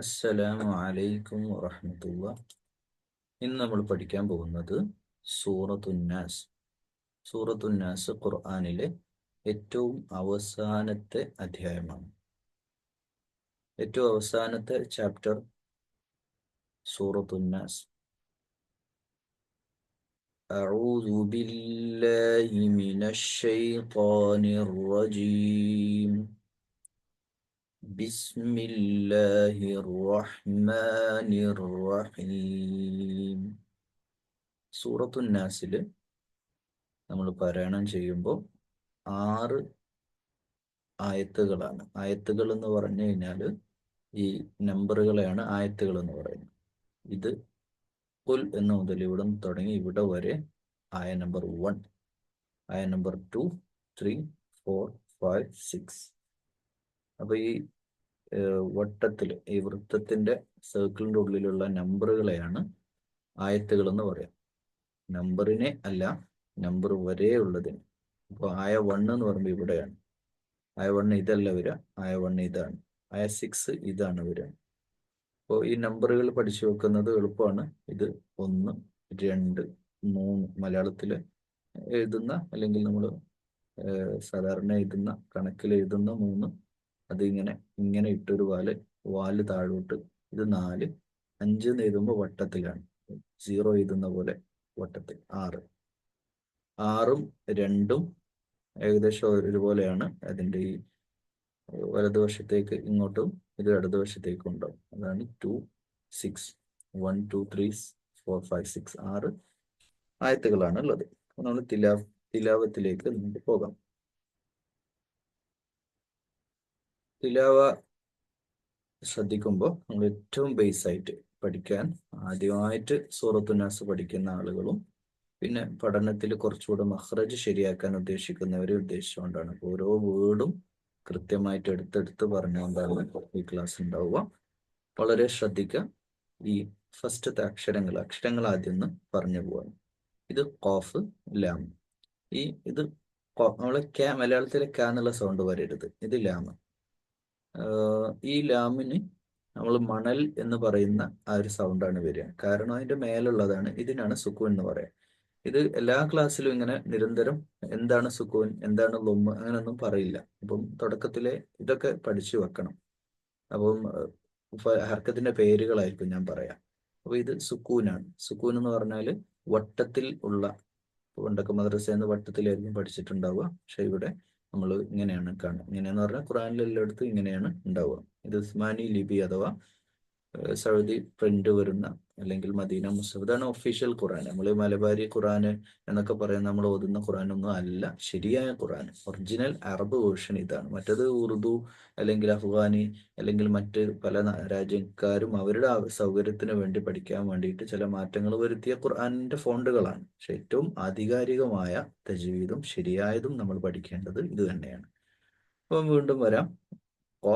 അസ്സലാമു അലൈക്കും വറഹ്മത്തുള്ളാ. ഇന്ന് നമ്മൾ പഠിക്കാൻ പോകുന്നത് സൂറത്തുന്നാസ്. സൂറത്തുന്നാസ് ഖുർആനിലെ ഏറ്റവും അവസാനത്തെ അധ്യായമാണ്. ഏറ്റവും അവസാനത്തെ ചാപ്റ്റർ സൂറത്തുന്നാസ്. അഊദു ബില്ലാഹി മിനശ് ശൈത്വാനിർ റജീം. ബിസ്മില്ലാഹിർ റഹ്മാനിർ റഹീം. സൂറത്തുന്നാസിൽ നമ്മൾ പാരായണം ചെയ്യുമ്പോൾ 6 ആയത്തുകളാണ്. ആയത്തുകൾ എന്ന് പറഞ്ഞു കഴിഞ്ഞാൽ ഈ നമ്പറുകളെയാണ് ആയത്തുകൾ എന്ന് പറയുന്നത്. ഇത് ഖുൽ എന്ന മുതൽ ഇവിടെ നിന്ന് തുടങ്ങി ഇവിടെ വരെ ആയ നമ്പർ 1, ആയ നമ്പർ 2, 3, 4, 5, 6. അപ്പൊ ഈ വട്ടത്തിൽ, ഈ വൃത്തത്തിന്റെ സർക്കിളിന്റെ ഉള്ളിലുള്ള നമ്പറുകളെയാണ് ആയത്തുകൾ എന്ന് പറയാം. നമ്പറിനെ അല്ല, നമ്പർ വരെ ഉള്ളതിന്. അപ്പോൾ ആയ 1 എന്ന് പറയുമ്പോൾ ഇവിടെയാണ്. ആയ 1 ഇതല്ല വരിക, ആയ 1 ഇതാണ്. ആയ 6 ഇതാണ് വരിക. അപ്പോൾ ഈ നമ്പറുകൾ പഠിച്ചു വെക്കുന്നത് എളുപ്പമാണ്. ഇത് 1, 2, 3 മലയാളത്തിൽ എഴുതുന്ന, അല്ലെങ്കിൽ നമ്മൾ സാധാരണ എഴുതുന്ന, കണക്കിൽ എഴുതുന്ന 3, അത് ഇങ്ങനെ ഇട്ടൊരു വാല് താഴോട്ട്. ഇത് 4, 5 എന്ന് എഴുതുമ്പോൾ വട്ടത്തിലാണ്, 0 എഴുതുന്ന പോലെ വട്ടത്തിൽ. 6, 6ഉം 2ഉം ഏകദേശം ഒരുപോലെയാണ്. അതിൻ്റെ ഈ വലതുവശത്തേക്ക് ഇങ്ങോട്ടും ഇത് ഇടതുവശത്തേക്കും ഉണ്ടാവും. അതാണ് 2, 6. 1, 2, 3, 4, 5, 6. 6 ആയത്തുകളാണ് ഉള്ളത്. നമ്മൾ തിലാവത്തിലേക്ക് നമുക്ക് പോകാം. തിലാവ ശ്രദ്ധിക്കുമ്പോൾ നമ്മൾ ഏറ്റവും ബേസ് ആയിട്ട് പഠിക്കാൻ, ആദ്യമായിട്ട് സൂറത്തുന്നാസ് പഠിക്കുന്ന ആളുകളും പിന്നെ പഠനത്തിൽ കുറച്ചുകൂടെ മഖ്റജ് ശരിയാക്കാൻ ഉദ്ദേശിക്കുന്നവരെ ഉദ്ദേശിച്ചുകൊണ്ടാണ്. ഓരോ വേർഡും കൃത്യമായിട്ട് എടുത്തെടുത്ത് പറഞ്ഞുകൊണ്ടാണ് ഈ ക്ലാസ് ഉണ്ടാവുക. വളരെ ശ്രദ്ധിക്കുക. ഈ ഫസ്റ്റത്തെ അക്ഷരങ്ങൾ ആദ്യം ഒന്ന് പറഞ്ഞു പോവാണ്. ഇത് ഖാഫ്, ലാം. ഇത് നമ്മളെ മലയാളത്തിലെ ക എന്നുള്ള സൗണ്ട് വരരുത്. ഇത് ലാം. ഈ ലാമിന് നമ്മൾ മണൽ എന്ന് പറയുന്ന ആ ഒരു സൗണ്ടാണ് വരിക. കാരണം അതിന്റെ മേലുള്ളതാണ്. ഇതിനാണ് സുക്കൂൻ എന്ന് പറയാം. ഇത് എല്ലാ ക്ലാസ്സിലും ഇങ്ങനെ നിരന്തരം എന്താണ് സുക്കൂൻ, എന്താണ് ലൊമ്മ്, അങ്ങനെയൊന്നും പറയില്ല. അപ്പം തുടക്കത്തിലെ ഇതൊക്കെ പഠിച്ചു വെക്കണം. അപ്പം ഹർക്കത്തിന്റെ പേരുകളായിരിക്കും ഞാൻ പറയാം. അപ്പൊ ഇത് സുക്കൂനാണ്. സുക്കൂൻ എന്ന് പറഞ്ഞാൽ വട്ടത്തിൽ ഉള്ള, പണ്ടൊക്കെ മദ്രസയിൽ നിന്ന് വട്ടത്തിലായിരിക്കും പഠിച്ചിട്ടുണ്ടാവുക. പക്ഷെ ഇവിടെ നമ്മൾ ഇങ്ങനെയാണ് കാണുക. ഇങ്ങനെയെന്ന് പറഞ്ഞാൽ ഖുറാനിൽ എല്ലായിടത്തും ഇങ്ങനെയാണ് ഉണ്ടാവുക. ഇത് ഉസ്മാനി ലിപി അഥവാ സൗദി പ്രിന്റ് വരുന്ന, അല്ലെങ്കിൽ മദീന മുസ്ഹഫ്, ഇതാണ് ഒഫീഷ്യൽ ഖുറാൻ. നമ്മൾ മലബാരി ഖുറാൻ എന്നൊക്കെ പറയുന്ന നമ്മൾ ഓതുന്ന ഖുറാനൊന്നും അല്ല ശരിയായ ഖുറാൻ. ഒറിജിനൽ അറബ് വേർഷൻ ഇതാണ്. മറ്റത് ഉറുദു അല്ലെങ്കിൽ അഫ്ഗാനി അല്ലെങ്കിൽ മറ്റ് പല രാജ്യക്കാരും അവരുടെ സൗകര്യത്തിന് വേണ്ടി പഠിക്കാൻ വേണ്ടിയിട്ട് ചില മാറ്റങ്ങൾ വരുത്തിയ ഖുർആനിന്റെ ഫോണ്ടുകളാണ്. പക്ഷെ ഏറ്റവും ആധികാരികമായ തജ്വീദും ശരിയായതും നമ്മൾ പഠിക്കേണ്ടത് ഇത് തന്നെയാണ്. അപ്പം വീണ്ടും വരാം. ഖ,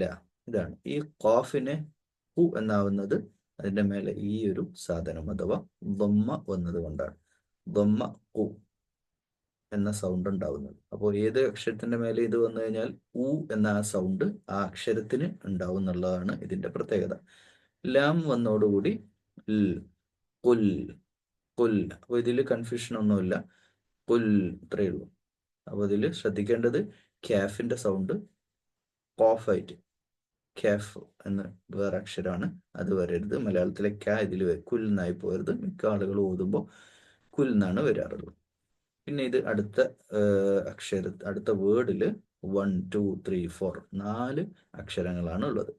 ല. ഇതാണ് ഈ ഖാഫിനെ കു എന്നാവുന്നത് അതിന്റെ മേലെ ഈ ഒരു സാധനം അഥവാ ദമ്മ വന്നത് കൊണ്ടാണ്. ദമ്മ കു എന്ന സൗണ്ട് ഉണ്ടാവുന്നത്. അപ്പോൾ ഏത് അക്ഷരത്തിന്റെ മേലെ ഇത് വന്നു കഴിഞ്ഞാൽ ഉ എന്ന ആ സൗണ്ട് ആ അക്ഷരത്തിന് ഉണ്ടാവും എന്നുള്ളതാണ് ഇതിന്റെ പ്രത്യേകത. ലാം വന്നോടുകൂടി കുൽ, കുൽ. അപ്പോൾ ഇതിൽ കൺഫ്യൂഷൻ ഒന്നുമില്ല. കുൽ, ഇത്രയേ ഉള്ളൂ. അപ്പോൾ ഇതിൽ ശ്രദ്ധിക്കേണ്ടത് ക്യാഫിന്റെ സൗണ്ട് ഓഫായിട്ട് കാഫ് എന്ന് വേറെ അക്ഷരമാണ്, അത് വരരുത്. മലയാളത്തിലെ ക ഇതിൽ കുൽ എന്നായി പോകരുത്. മിക്ക ആളുകൾ ഓതുമ്പോൾ കുൽ എന്നാണ് വരാറുള്ളത്. പിന്നെ ഇത് അടുത്ത വേർഡിൽ 1, 2, 3, 4 4 അക്ഷരങ്ങളാണ് ഉള്ളത്.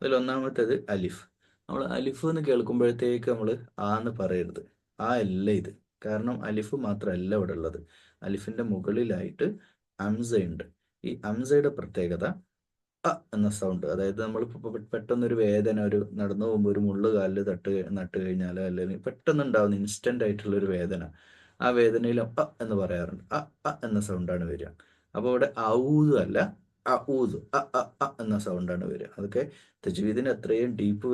അതിൽ ഒന്നാമത്തേത് അലിഫ്. നമ്മൾ അലിഫ് എന്ന് കേൾക്കുമ്പോഴത്തേക്ക് നമ്മൾ ആ എന്ന് പറയരുത്. ആ അല്ല ഇത്. കാരണം അലിഫ് മാത്രമല്ല ഇവിടെ ഉള്ളത്. അലിഫിന്റെ മുകളിലായിട്ട് അംസയുണ്ട്. ഈ അംസയുടെ പ്രത്യേകത എന്ന സൗണ്ട്. അതായത് നമ്മൾ പെട്ടെന്നൊരു വേദന, ഒരു നടന്നു പോകുമ്പോൾ ഒരു മുള്ളു കാലിൽ നട്ട് കഴിഞ്ഞാലോ, അല്ലെങ്കിൽ പെട്ടെന്ന് ഉണ്ടാവുന്ന ഇൻസ്റ്റന്റ് ആയിട്ടുള്ള ഒരു വേദന, ആ വേദനയിൽ എന്ന് പറയാറുണ്ട്. എന്ന സൗണ്ടാണ് വരിക. അപ്പോൾ ഇവിടെ ഔദു അല്ല, ഊതു, എന്ന സൗണ്ടാണ് വരിക. അതൊക്കെ തജ്വീദിന് അത്രയും ഡീപ്പ്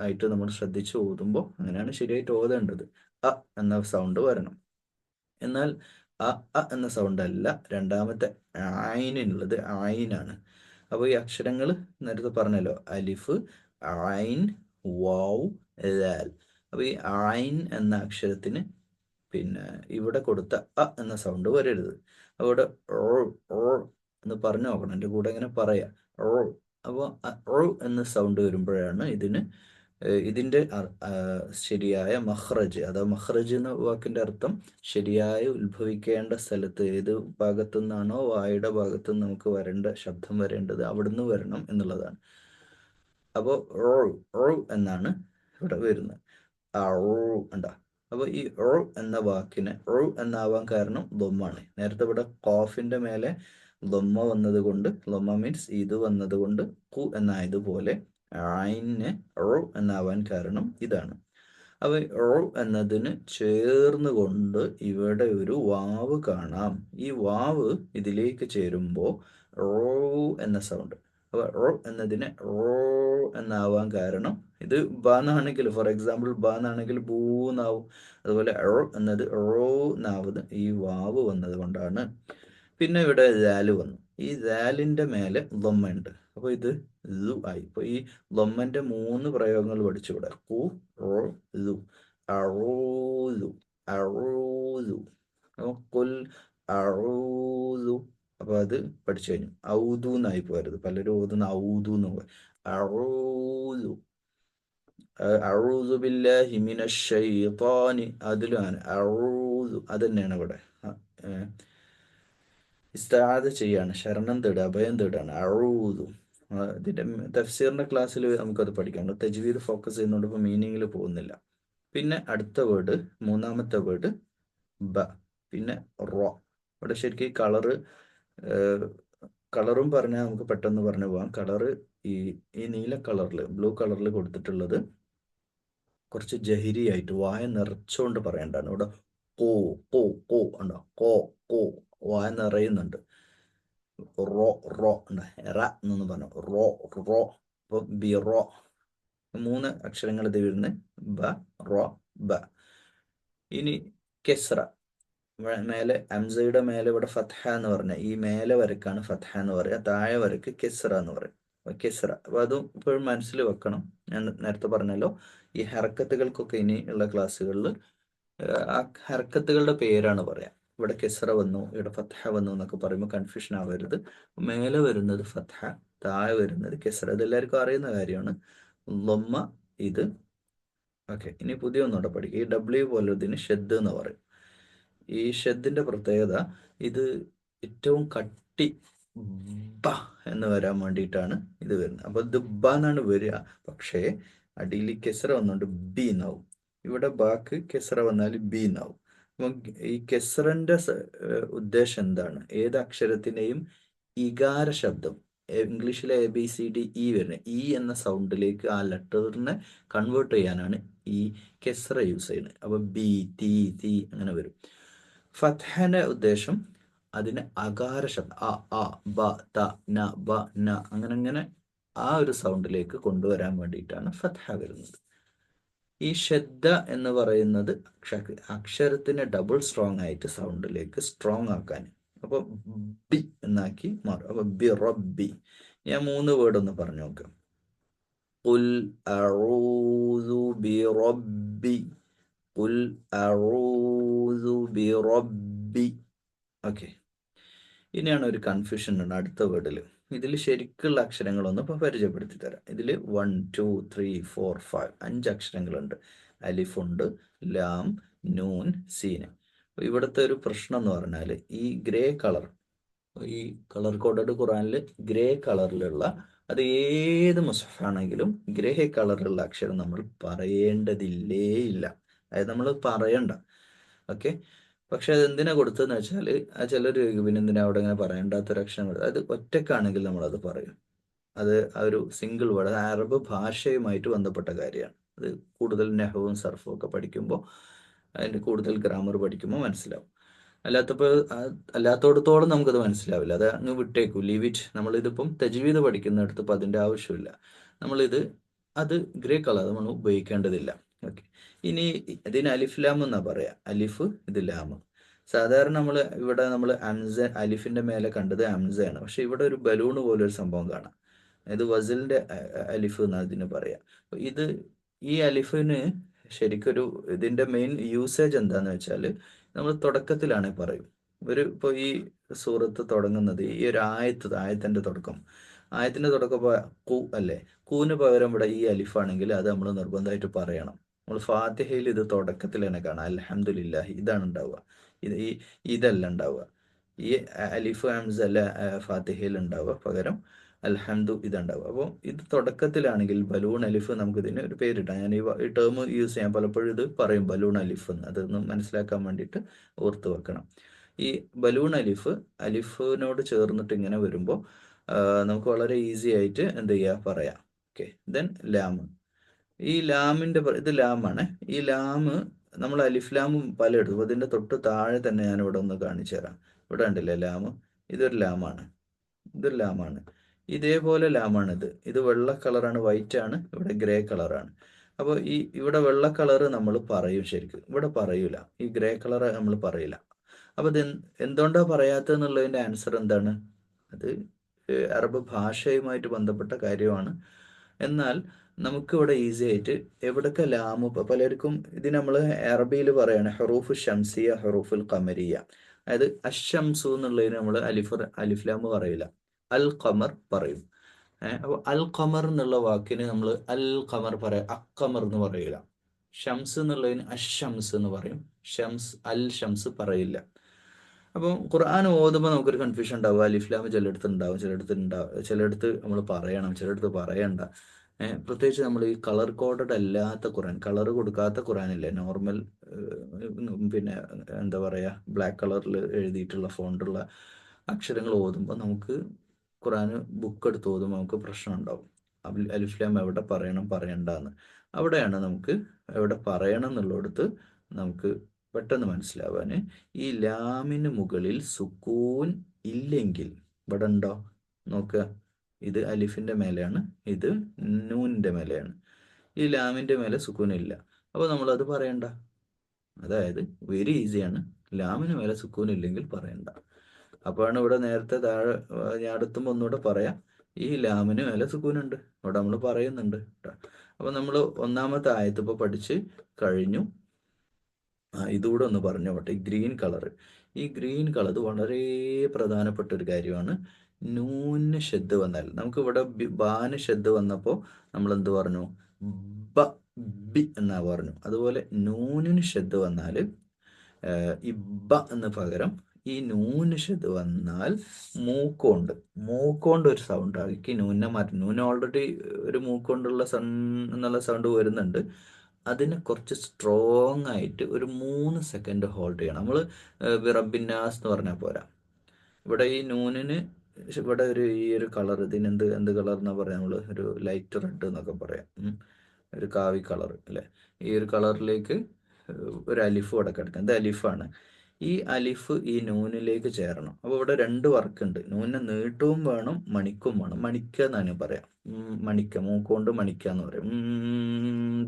ആയിട്ട് നമ്മൾ ശ്രദ്ധിച്ച് ഓതുമ്പോൾ അങ്ങനെയാണ് ശരിയായിട്ട് ഓതേണ്ടത്. എന്ന സൗണ്ട് വരണം. എന്നാൽ എന്ന സൗണ്ട് അല്ല. രണ്ടാമത്തെ ആയിനുള്ളത് ആയിനാണ്. അപ്പോൾ ഈ അക്ഷരങ്ങൾ നേരത്തെ പറഞ്ഞല്ലോ, അലിഫ്, ഐൻ, വാവ്, ദാൽ. അപ്പോൾ ഈ ഐൻ എന്ന അക്ഷരത്തിന് പിന്നെ ഇവിടെ കൊടുത്ത അ എന്ന സൗണ്ട് വരരുത്. അവിടെ എന്ന് പറഞ്ഞു നോക്കണം, എൻ്റെ കൂടെ ഇങ്ങനെ പറയാം. അപ്പോൾ എന്ന സൗണ്ട് വരുമ്പോഴാണ് ഇതിൻ്റെ ശരിയായ മഖ്റജ്. അഥവാ മഖ്റജ് എന്ന വാക്കിൻ്റെ അർത്ഥം ശരിയായി ഉത്ഭവിക്കേണ്ട സ്ഥലത്ത്, ഏത് ഭാഗത്തു നിന്നാണോ വായുടെ ഭാഗത്ത് നിന്ന് നമുക്ക് ശബ്ദം വരേണ്ടത് അവിടുന്ന് വരണം എന്നുള്ളതാണ്. അപ്പോൾ എന്നാണ് ഇവിടെ വരുന്നത്. ഉണ്ടാ. അപ്പോൾ ഈ എന്ന വാക്കിന് എന്നാവാൻ കാരണം ദൊമ്മാണ്. നേരത്തെ ഇവിടെ ഖാഫിന്റെ മേലെ ദൊമ്മ വന്നത് കൊണ്ട്, ദൊമ്മ മീൻസ് ഇത് വന്നത് കൊണ്ട് കു എന്നായതുപോലെ ഐന് എന്നാവാൻ കാരണം ഇതാണ്. അപ്പോൾ എന്നതിന് ചേർന്ന് കൊണ്ട് ഇവിടെ ഒരു വാവ് കാണാം. ഈ വാവ് ഇതിലേക്ക് ചേരുമ്പോൾ എന്ന സൗണ്ട്. അപ്പോൾ എന്നതിന് എന്നാവാൻ കാരണം, ഇത് ബ എന്നാണെങ്കിൽ, ഫോർ എക്സാമ്പിൾ ബ എന്നാണെങ്കിൽ ബൂ എന്നാവും. അതുപോലെ എന്നത് എന്നാവുന്നത് ഈ വാവ് വന്നത് കൊണ്ടാണ്. പിന്നെ ഇവിടെ ദാല് വന്നു. ഈ ദാലിന്റെ മേലെ ദൊമ്മ ഉണ്ട്. അപ്പോൾ ഇത് ലു ആയി. ഇപ്പോൾ ഈ ദൊമ്മന്റെ 3 പ്രയോഗങ്ങൾ പഠിച്ചു ഇവിടെ. കു, ലു, അറൂലു, അറൂലു, കുൽ അറൂലു. അപ്പോൾ അത് പഠിച്ചു കഴിഞ്ഞു. ഔദു എന്നായി പോരുത്. പലരും ഓതുന്ന ഔദു എന്ന് പറയും. അറൂലു, അഊദു ബില്ലാഹി മിനശ് ശൈത്വാനി, അതിലാണ് അഊദു. അത് തന്നെയാണ് ഇവിടെ. ഇസ്തിആദ ചെയ്യാണ്, ശരണം തേടുക, അഭയം തേടുകയാണ്. അഊദു. ഇതിൻ്റെ തഫ്സീറിൻ്റെ ക്ലാസ്സിൽ നമുക്കത് പഠിക്കാം. തജ്വീദ് ഫോക്കസ് ചെയ്യുന്നതുകൊണ്ട് ഇപ്പോൾ മീനിങ്ങിൽ പോകുന്നില്ല. പിന്നെ അടുത്ത വേർഡ്, മൂന്നാമത്തെ വേർഡ് ബ, പിന്നെ റോ. ഇവിടെ ശരിക്കും കളറും പറഞ്ഞാൽ നമുക്ക് പെട്ടെന്ന് പറഞ്ഞു പോകാം. കളറ് ഈ നീല കളറിൽ, ബ്ലൂ കളറിൽ കൊടുത്തിട്ടുള്ളത് കുറച്ച് ജഹിരി ആയിട്ട് വായ നിറച്ചുകൊണ്ട് പറയണ്ടാണ്. ഇവിടെ കോ കോ കോ ഉണ്ടോ, കോ കോ, വായ നിറയുന്നുണ്ട്. റോ റോ ഉണ്ട്, റ എന്നൊന്ന് പറഞ്ഞു, റോ റോ. അപ്പോൾ ബി റോ. 3 അക്ഷരങ്ങൾ ഇത് വരുന്നത്. ബ, റോ, ബ. ഇനി കെസ്ര. മേലെ ഹംസയുടെ മേലെ ഇവിടെ ഫത്ഹ എന്ന് പറഞ്ഞ ഈ മേലെ വരക്കാണ് ഫത്ഹ എന്ന് പറയുക, താഴെ വരക്ക് കെസ്ര എന്ന് പറയും. കെസ്ര. അപ്പോൾ അതും ഇപ്പോഴും മനസ്സിൽ വെക്കണം. ഞാൻ നേരത്തെ പറഞ്ഞല്ലോ, ഈ ഹർക്കത്തുകൾക്കൊക്കെ ഇനി ഉള്ള ക്ലാസ്സുകളിൽ ആ ഹർക്കത്തുകളുടെ പേരാണ് പറയാം. ഇവിടെ കെസ്ര വന്നു, ഇവിടെ ഫത്ഹ വന്നു എന്നൊക്കെ പറയുമ്പോൾ കൺഫ്യൂഷൻ ആവരുത്. മേലെ വരുന്നത് ഫത്ഹ, താഴെ വരുന്നത് കെസ്ര. ഇതെല്ലാവർക്കും അറിയുന്ന കാര്യമാണ്. ലൊമ്മ ഇത്. ഓക്കെ, ഇനി പുതിയ ഒന്നുകൂടെ പഠിക്കുക. ഈ ഡബ്ല്യു പോലെ ഇതിന് ഷെദ് എന്ന് പറയും. ഈ ഷെദ്ദിന്റെ പ്രത്യേകത, ഇത് ഏറ്റവും കട്ടി ബ എന്ന് വരാൻ വേണ്ടിയിട്ടാണ് ഇത് വരുന്നത്. അപ്പോൾ ഇത് ബ എന്നാണ് വരിക, പക്ഷേ അടിയിൽ കെസ്ര വന്നുകൊണ്ട് ബി എന്നാവും. ഇവിടെ ബാക്ക് കെസ്ര വന്നാൽ ബി എന്നാവും. അപ്പം ഈ കെസ്രന്റെ ഉദ്ദേശം എന്താണ്? ഏത് അക്ഷരത്തിനെയും ഇകാര ശബ്ദം, ഇംഗ്ലീഷിലെ ABCDE വരുന്നത് ഇ എന്ന സൗണ്ടിലേക്ക് ആ ലെറ്ററിനെ കൺവേർട്ട് ചെയ്യാനാണ് ഈ കെസ്ര യൂസ് ചെയ്യുന്നത്. അപ്പോൾ ബി, ടി, തി അങ്ങനെ വരും. ഫത്ഹന്റെ ഉദ്ദേശം അതിന് അകാര ശബ്ദം അ ബ ത ന ബ ന അങ്ങനെ ആ ഒരു സൗണ്ടിലേക്ക് കൊണ്ടുവരാൻ വേണ്ടിയിട്ടാണ് ഫത്ഹ വരുന്നത്. ഈ ഷദ്ദ എന്ന് പറയുന്നത് അക്ഷരത്തിന് ഡബിൾ സ്ട്രോങ് ആയിട്ട് സൗണ്ടിലേക്ക് സ്ട്രോങ് ആക്കാൻ. അപ്പോൾ ബി എന്നാക്കി മാറും. അപ്പോൾ ബി റബ്ബി. ഞാൻ 3 വേർഡ് ഒന്ന് പറഞ്ഞു നോക്കാം. ഖുൽ അഊദു ബി റബ്ബി, ഖുൽ അഊദു ബി റബ്ബി. ഓക്കെ, ഇനിയാണ് ഒരു കൺഫ്യൂഷൻ ഉണ്ട് അടുത്ത വേർഡിൽ. ഇതിൽ ശരിക്കുള്ള അക്ഷരങ്ങളൊന്നും ഇപ്പോൾ പരിചയപ്പെടുത്തി തരാം. ഇതിൽ 1 2 3 4 5 5 അക്ഷരങ്ങളുണ്ട്. അലിഫുണ്ട്, ലാം, നൂൻ, സീന്. ഇവിടുത്തെ ഒരു പ്രശ്നം എന്ന് പറഞ്ഞാൽ ഈ ഗ്രേ കളർ, ഈ കളർ കോഡഡ് ഖുറാനിൽ ഗ്രേ കളറിലുള്ള, അത് ഏത് മുസഫാണെങ്കിലും ഗ്രേ കളറിലുള്ള അക്ഷരം നമ്മൾ പറയേണ്ടതില്ലേ ഇല്ല. അതായത് നമ്മൾ പറയണ്ട. ഓക്കെ, പക്ഷെ അത് എന്തിനാ കൊടുത്തതെന്ന് വെച്ചാൽ, ആ ചിലർ പിന്നെ എന്തിനാ അവിടെ ഇങ്ങനെ പറയേണ്ടാത്തൊരു അക്ഷരം, അത് ഒറ്റക്കാണെങ്കിൽ നമ്മളത് പറയും. അത് ആ ഒരു സിംഗിൾ വേർഡ്, അറബ് ഭാഷയുമായിട്ട് ബന്ധപ്പെട്ട കാര്യമാണ്. അത് കൂടുതൽ നെഹവും സർഫും ഒക്കെ പഠിക്കുമ്പോൾ, അതിൻ്റെ കൂടുതൽ ഗ്രാമർ പഠിക്കുമ്പോൾ മനസ്സിലാവും. അല്ലാത്തോടത്തോളം നമുക്കത് മനസ്സിലാവില്ല. അത് അങ്ങ് വിട്ടേക്കൂ, ലീവ് ഇറ്റ്. നമ്മളിതിപ്പം തജ്വീദ് പഠിക്കുന്നിടത്ത് ഇപ്പം അതിൻ്റെ ആവശ്യമില്ല. അത് ഗ്രേ കളർ നമ്മൾ ഉപയോഗിക്കേണ്ടതില്ല. ഓക്കെ, ഇനി ഇതിന് അലിഫ് ലാം എന്നാ പറയാ. അലിഫ്, ഇത് ലാം. സാധാരണ നമ്മൾ അംസ, അലിഫിന്റെ മേലെ കണ്ടത് അംസയാണ്. പക്ഷെ ഇവിടെ ഒരു ബലൂണ് പോലെ ഒരു സംഭവം കാണാം. ഇത് വസിലിന്റെ അലിഫ് എന്നാണ് ഇതിന് പറയാം. ഇത് ഈ അലിഫിന് ശരിക്കൊരു ഇതിന്റെ മെയിൻ യൂസേജ് എന്താന്ന് വെച്ചാൽ നമ്മൾ തുടക്കത്തിലാണ് പറയും. ഇപ്പോൾ ഈ സൂറത്ത് തുടങ്ങുന്നത് ഈ ഒരു ആയത്തിന്റെ തുടക്കം, ആയത്തിന്റെ തുടക്കം കു അല്ലേ, കൂന് പകരം ഇവിടെ ഈ അലിഫാണെങ്കിൽ അത് നമ്മൾ നിർബന്ധമായിട്ട് പറയണം. നമ്മൾ ഫാത്തിഹയിൽ ഇത് തുടക്കത്തിൽ തന്നെ കാണാം, അൽഹംദുലില്ലാഹി ഇതാണ് ഉണ്ടാവുക. ഈ ഇതല്ല ഉണ്ടാവുക, ഈ അലിഫ് ഹംസ അല്ല ഫാത്തിഹയിൽ ഉണ്ടാവുക, പകരം അൽഹംദു ഇതുണ്ടാവുക. അപ്പോൾ ഇത് തുടക്കത്തിലാണെങ്കിൽ ബലൂൺ അലിഫ് നമുക്ക് ഇതിന് ഒരു പേരിട്ടാം. ഞാൻ ഈ ടേം യൂസ് ചെയ്യാൻ പലപ്പോഴും ഇത് പറയും ബലൂൺ അലിഫ് എന്ന്, അതൊന്ന് മനസ്സിലാക്കാൻ വേണ്ടിയിട്ട് ഓർത്ത് വെക്കണം. ഈ ബലൂൺ അലിഫിനോട് ചേർന്നിട്ട് ഇങ്ങനെ വരുമ്പോൾ നമുക്ക് വളരെ ഈസി ആയിട്ട് എന്ത് ചെയ്യുക പറയാം. ഓക്കെ, ദെൻ ലാം. ഈ ലാമിന്റെ ഇത് ലാമാണ്. ഈ ലാമ് നമ്മൾ അലിഫ് ലാമും പലയിടും. അപ്പോൾ ഇതിന്റെ തൊട്ട് താഴെ തന്നെ ഞാൻ ഇവിടെ ഒന്ന് കാണിച്ചു തരാം. ഇവിടെ ഉണ്ടല്ലേ ലാമ്, ഇതൊരു ലാമാണ്, ഇതൊരു ലാമാണ്. ഇതേപോലെ ലാമാണ് ഇത് വെള്ള കളറാണ്, വൈറ്റ് ആണ്, ഇവിടെ ഗ്രേ കളറാണ്. അപ്പോൾ ഇവിടെ വെള്ള കളറ് നമ്മൾ പറയും ശരിക്കും, ഇവിടെ പറയൂല. ഈ ഗ്രേ കളർ നമ്മൾ പറയില്ല. അപ്പോൾ ഇത് എന്തുകൊണ്ടാണ് പറയാത്തതെന്നുള്ളതിൻ്റെ ആൻസർ എന്താണ്? അത് അറബ് ഭാഷയുമായിട്ട് ബന്ധപ്പെട്ട കാര്യമാണ്. എന്നാൽ നമുക്കിവിടെ ഈസി ആയിട്ട് എവിടൊക്കെ ലാമ്, പലർക്കും ഇത് നമ്മൾ അറബിയിൽ പറയാണ് ഹറൂഫ് ഷംസിയ, ഹറൂഫുൽ ഖമരിയ. അതായത് അഷംസു എന്നുള്ളതിന് നമ്മൾ അലിഫ് ലാമ് പറയില്ല, അൽ ഖമർ പറയും. അപ്പോൾ അൽ ഖമർ എന്നുള്ള വാക്കിന് നമ്മൾ അൽ ഖമർ പറയാം, അക്കമർ എന്ന് പറയില്ല. ഷംസ് എന്നുള്ളതിന് അഷംസ് എന്ന് പറയും, അൽ ഷംസ് പറയില്ല. അപ്പം ഖുർആൻ ഓതുമ്പോൾ നമുക്കൊരു കൺഫ്യൂഷൻ ഉണ്ടാവും. അലിഫ് ലാം ചിലയിടത്ത് ഉണ്ടാവും, ചിലയിടത്ത് നമ്മൾ പറയണം, ചിലയിടത്ത് പറയണ്ട. പ്രത്യേകിച്ച് നമ്മൾ ഈ കളർ കോഡഡ് അല്ലാത്ത ഖുർആൻ, കളർ കൊടുക്കാത്ത ഖുർആനില്ലേ, നോർമൽ പിന്നെ എന്താ പറയുക, ബ്ലാക്ക് കളറിൽ എഴുതിയിട്ടുള്ള ഫോണ്ടുള്ള അക്ഷരങ്ങൾ ഓതുമ്പോൾ നമുക്ക് ഖുർആൻ ബുക്ക് എടുത്ത് ഓതുമ്പോൾ നമുക്ക് പ്രശ്നം ഉണ്ടാവും. അലിഫ് ലാം എവിടെ പറയണം പറയണ്ടെന്ന്. അവിടെയാണ് നമുക്ക് എവിടെ പറയണം എന്നുള്ളിടത്ത് നമുക്ക് പെട്ടെന്ന് മനസ്സിലാവാൻ. ഈ ലാമിന് മുകളിൽ സുക്കൂൻ ഇല്ലെങ്കിൽ ഇവിടെ ഉണ്ടോ നോക്കുക. ഇത് അലിഫിന്റെ മേലെയാണ്, ഇത് നൂനിന്റെ മേലെയാണ്. ഈ ലാമിന്റെ മേലെ സുക്കൂൻ ഇല്ല, അപ്പോൾ നമ്മളത് പറയണ്ട. അതായത് വെരി ഈസിയാണ്, ലാമിന് മേലെ സുക്കൂൻ ഇല്ലെങ്കിൽ പറയണ്ട. അപ്പോഴാണ് ഇവിടെ നേരത്തെ താഴെ ഞാൻ അടുത്തുമ്പോൾ ഒന്നുകൂടെ പറയാം, ഈ ലാമിന് മേലെ സുക്കൂനുണ്ട്, ഇവിടെ നമ്മൾ പറയുന്നുണ്ട് കേട്ടോ. അപ്പോൾ നമ്മൾ ഒന്നാമത്തെ ആയത്ത് ഇപ്പോൾ പഠിച്ച് കഴിഞ്ഞു. ഇതുകൂടെ ഒന്ന് പറഞ്ഞോട്ടെ. ഈ ഗ്രീൻ കളർ വളരെ പ്രധാനപ്പെട്ട ഒരു കാര്യമാണ്. നൂന് ഷെദ് വന്നാൽ, നമുക്ക് ഇവിടെ ബാന് ഷെദ് വന്നപ്പോൾ നമ്മൾ എന്ത് പറഞ്ഞു? ബ ബി എന്നാ പറഞ്ഞു. അതുപോലെ നൂനിന് ഷെദ് വന്നാൽ ഈ ബ എന്ന് പകരം ഈ നൂന് ഷെദ് വന്നാൽ മൂക്കോണ്ട് ഒരു സൗണ്ട് ആക്കി നൂനെ മാറ്റി. നൂന് ഓൾറെഡി ഒരു മൂക്കൊണ്ടുള്ള എന്നുള്ള സൗണ്ട് വരുന്നുണ്ട്. അതിനെ കുറച്ച് സ്ട്രോങ് ആയിട്ട് ഒരു 3 സെക്കൻഡ് ഹോൾഡ് ചെയ്യണം. നമ്മൾ റബ്ബിന്നാസ് എന്ന് പറഞ്ഞാൽ പോരാ. ഇവിടെ ഈ നൂനിന് ഇവിടെ ഈ ഒരു കളർ, ഇതിന് എന്ത് കളർ എന്നാ പറയാ, നമ്മൾ ഒരു ലൈറ്റ് റെഡ് എന്നൊക്കെ പറയാം, ഒരു കാവി കളർ അല്ലേ. ഈ ഒരു കളറിലേക്ക് ഒരു അലിഫ് ഇവിടെ കിടക്കാം. ഇത് അലിഫാണ്. ഈ അലിഫ് ഈ നൂനിലേക്ക് ചേരണം. അപ്പോൾ ഇവിടെ 2 വർക്ക് ഉണ്ട്. നൂനിന് നീട്ടവും വേണം, മണിക്കും വേണം. മണിക്കുക എന്നാണ് പറയാം, മണിക്ക, മൂക്കൊണ്ട് മണിക്കുക എന്ന് പറയും.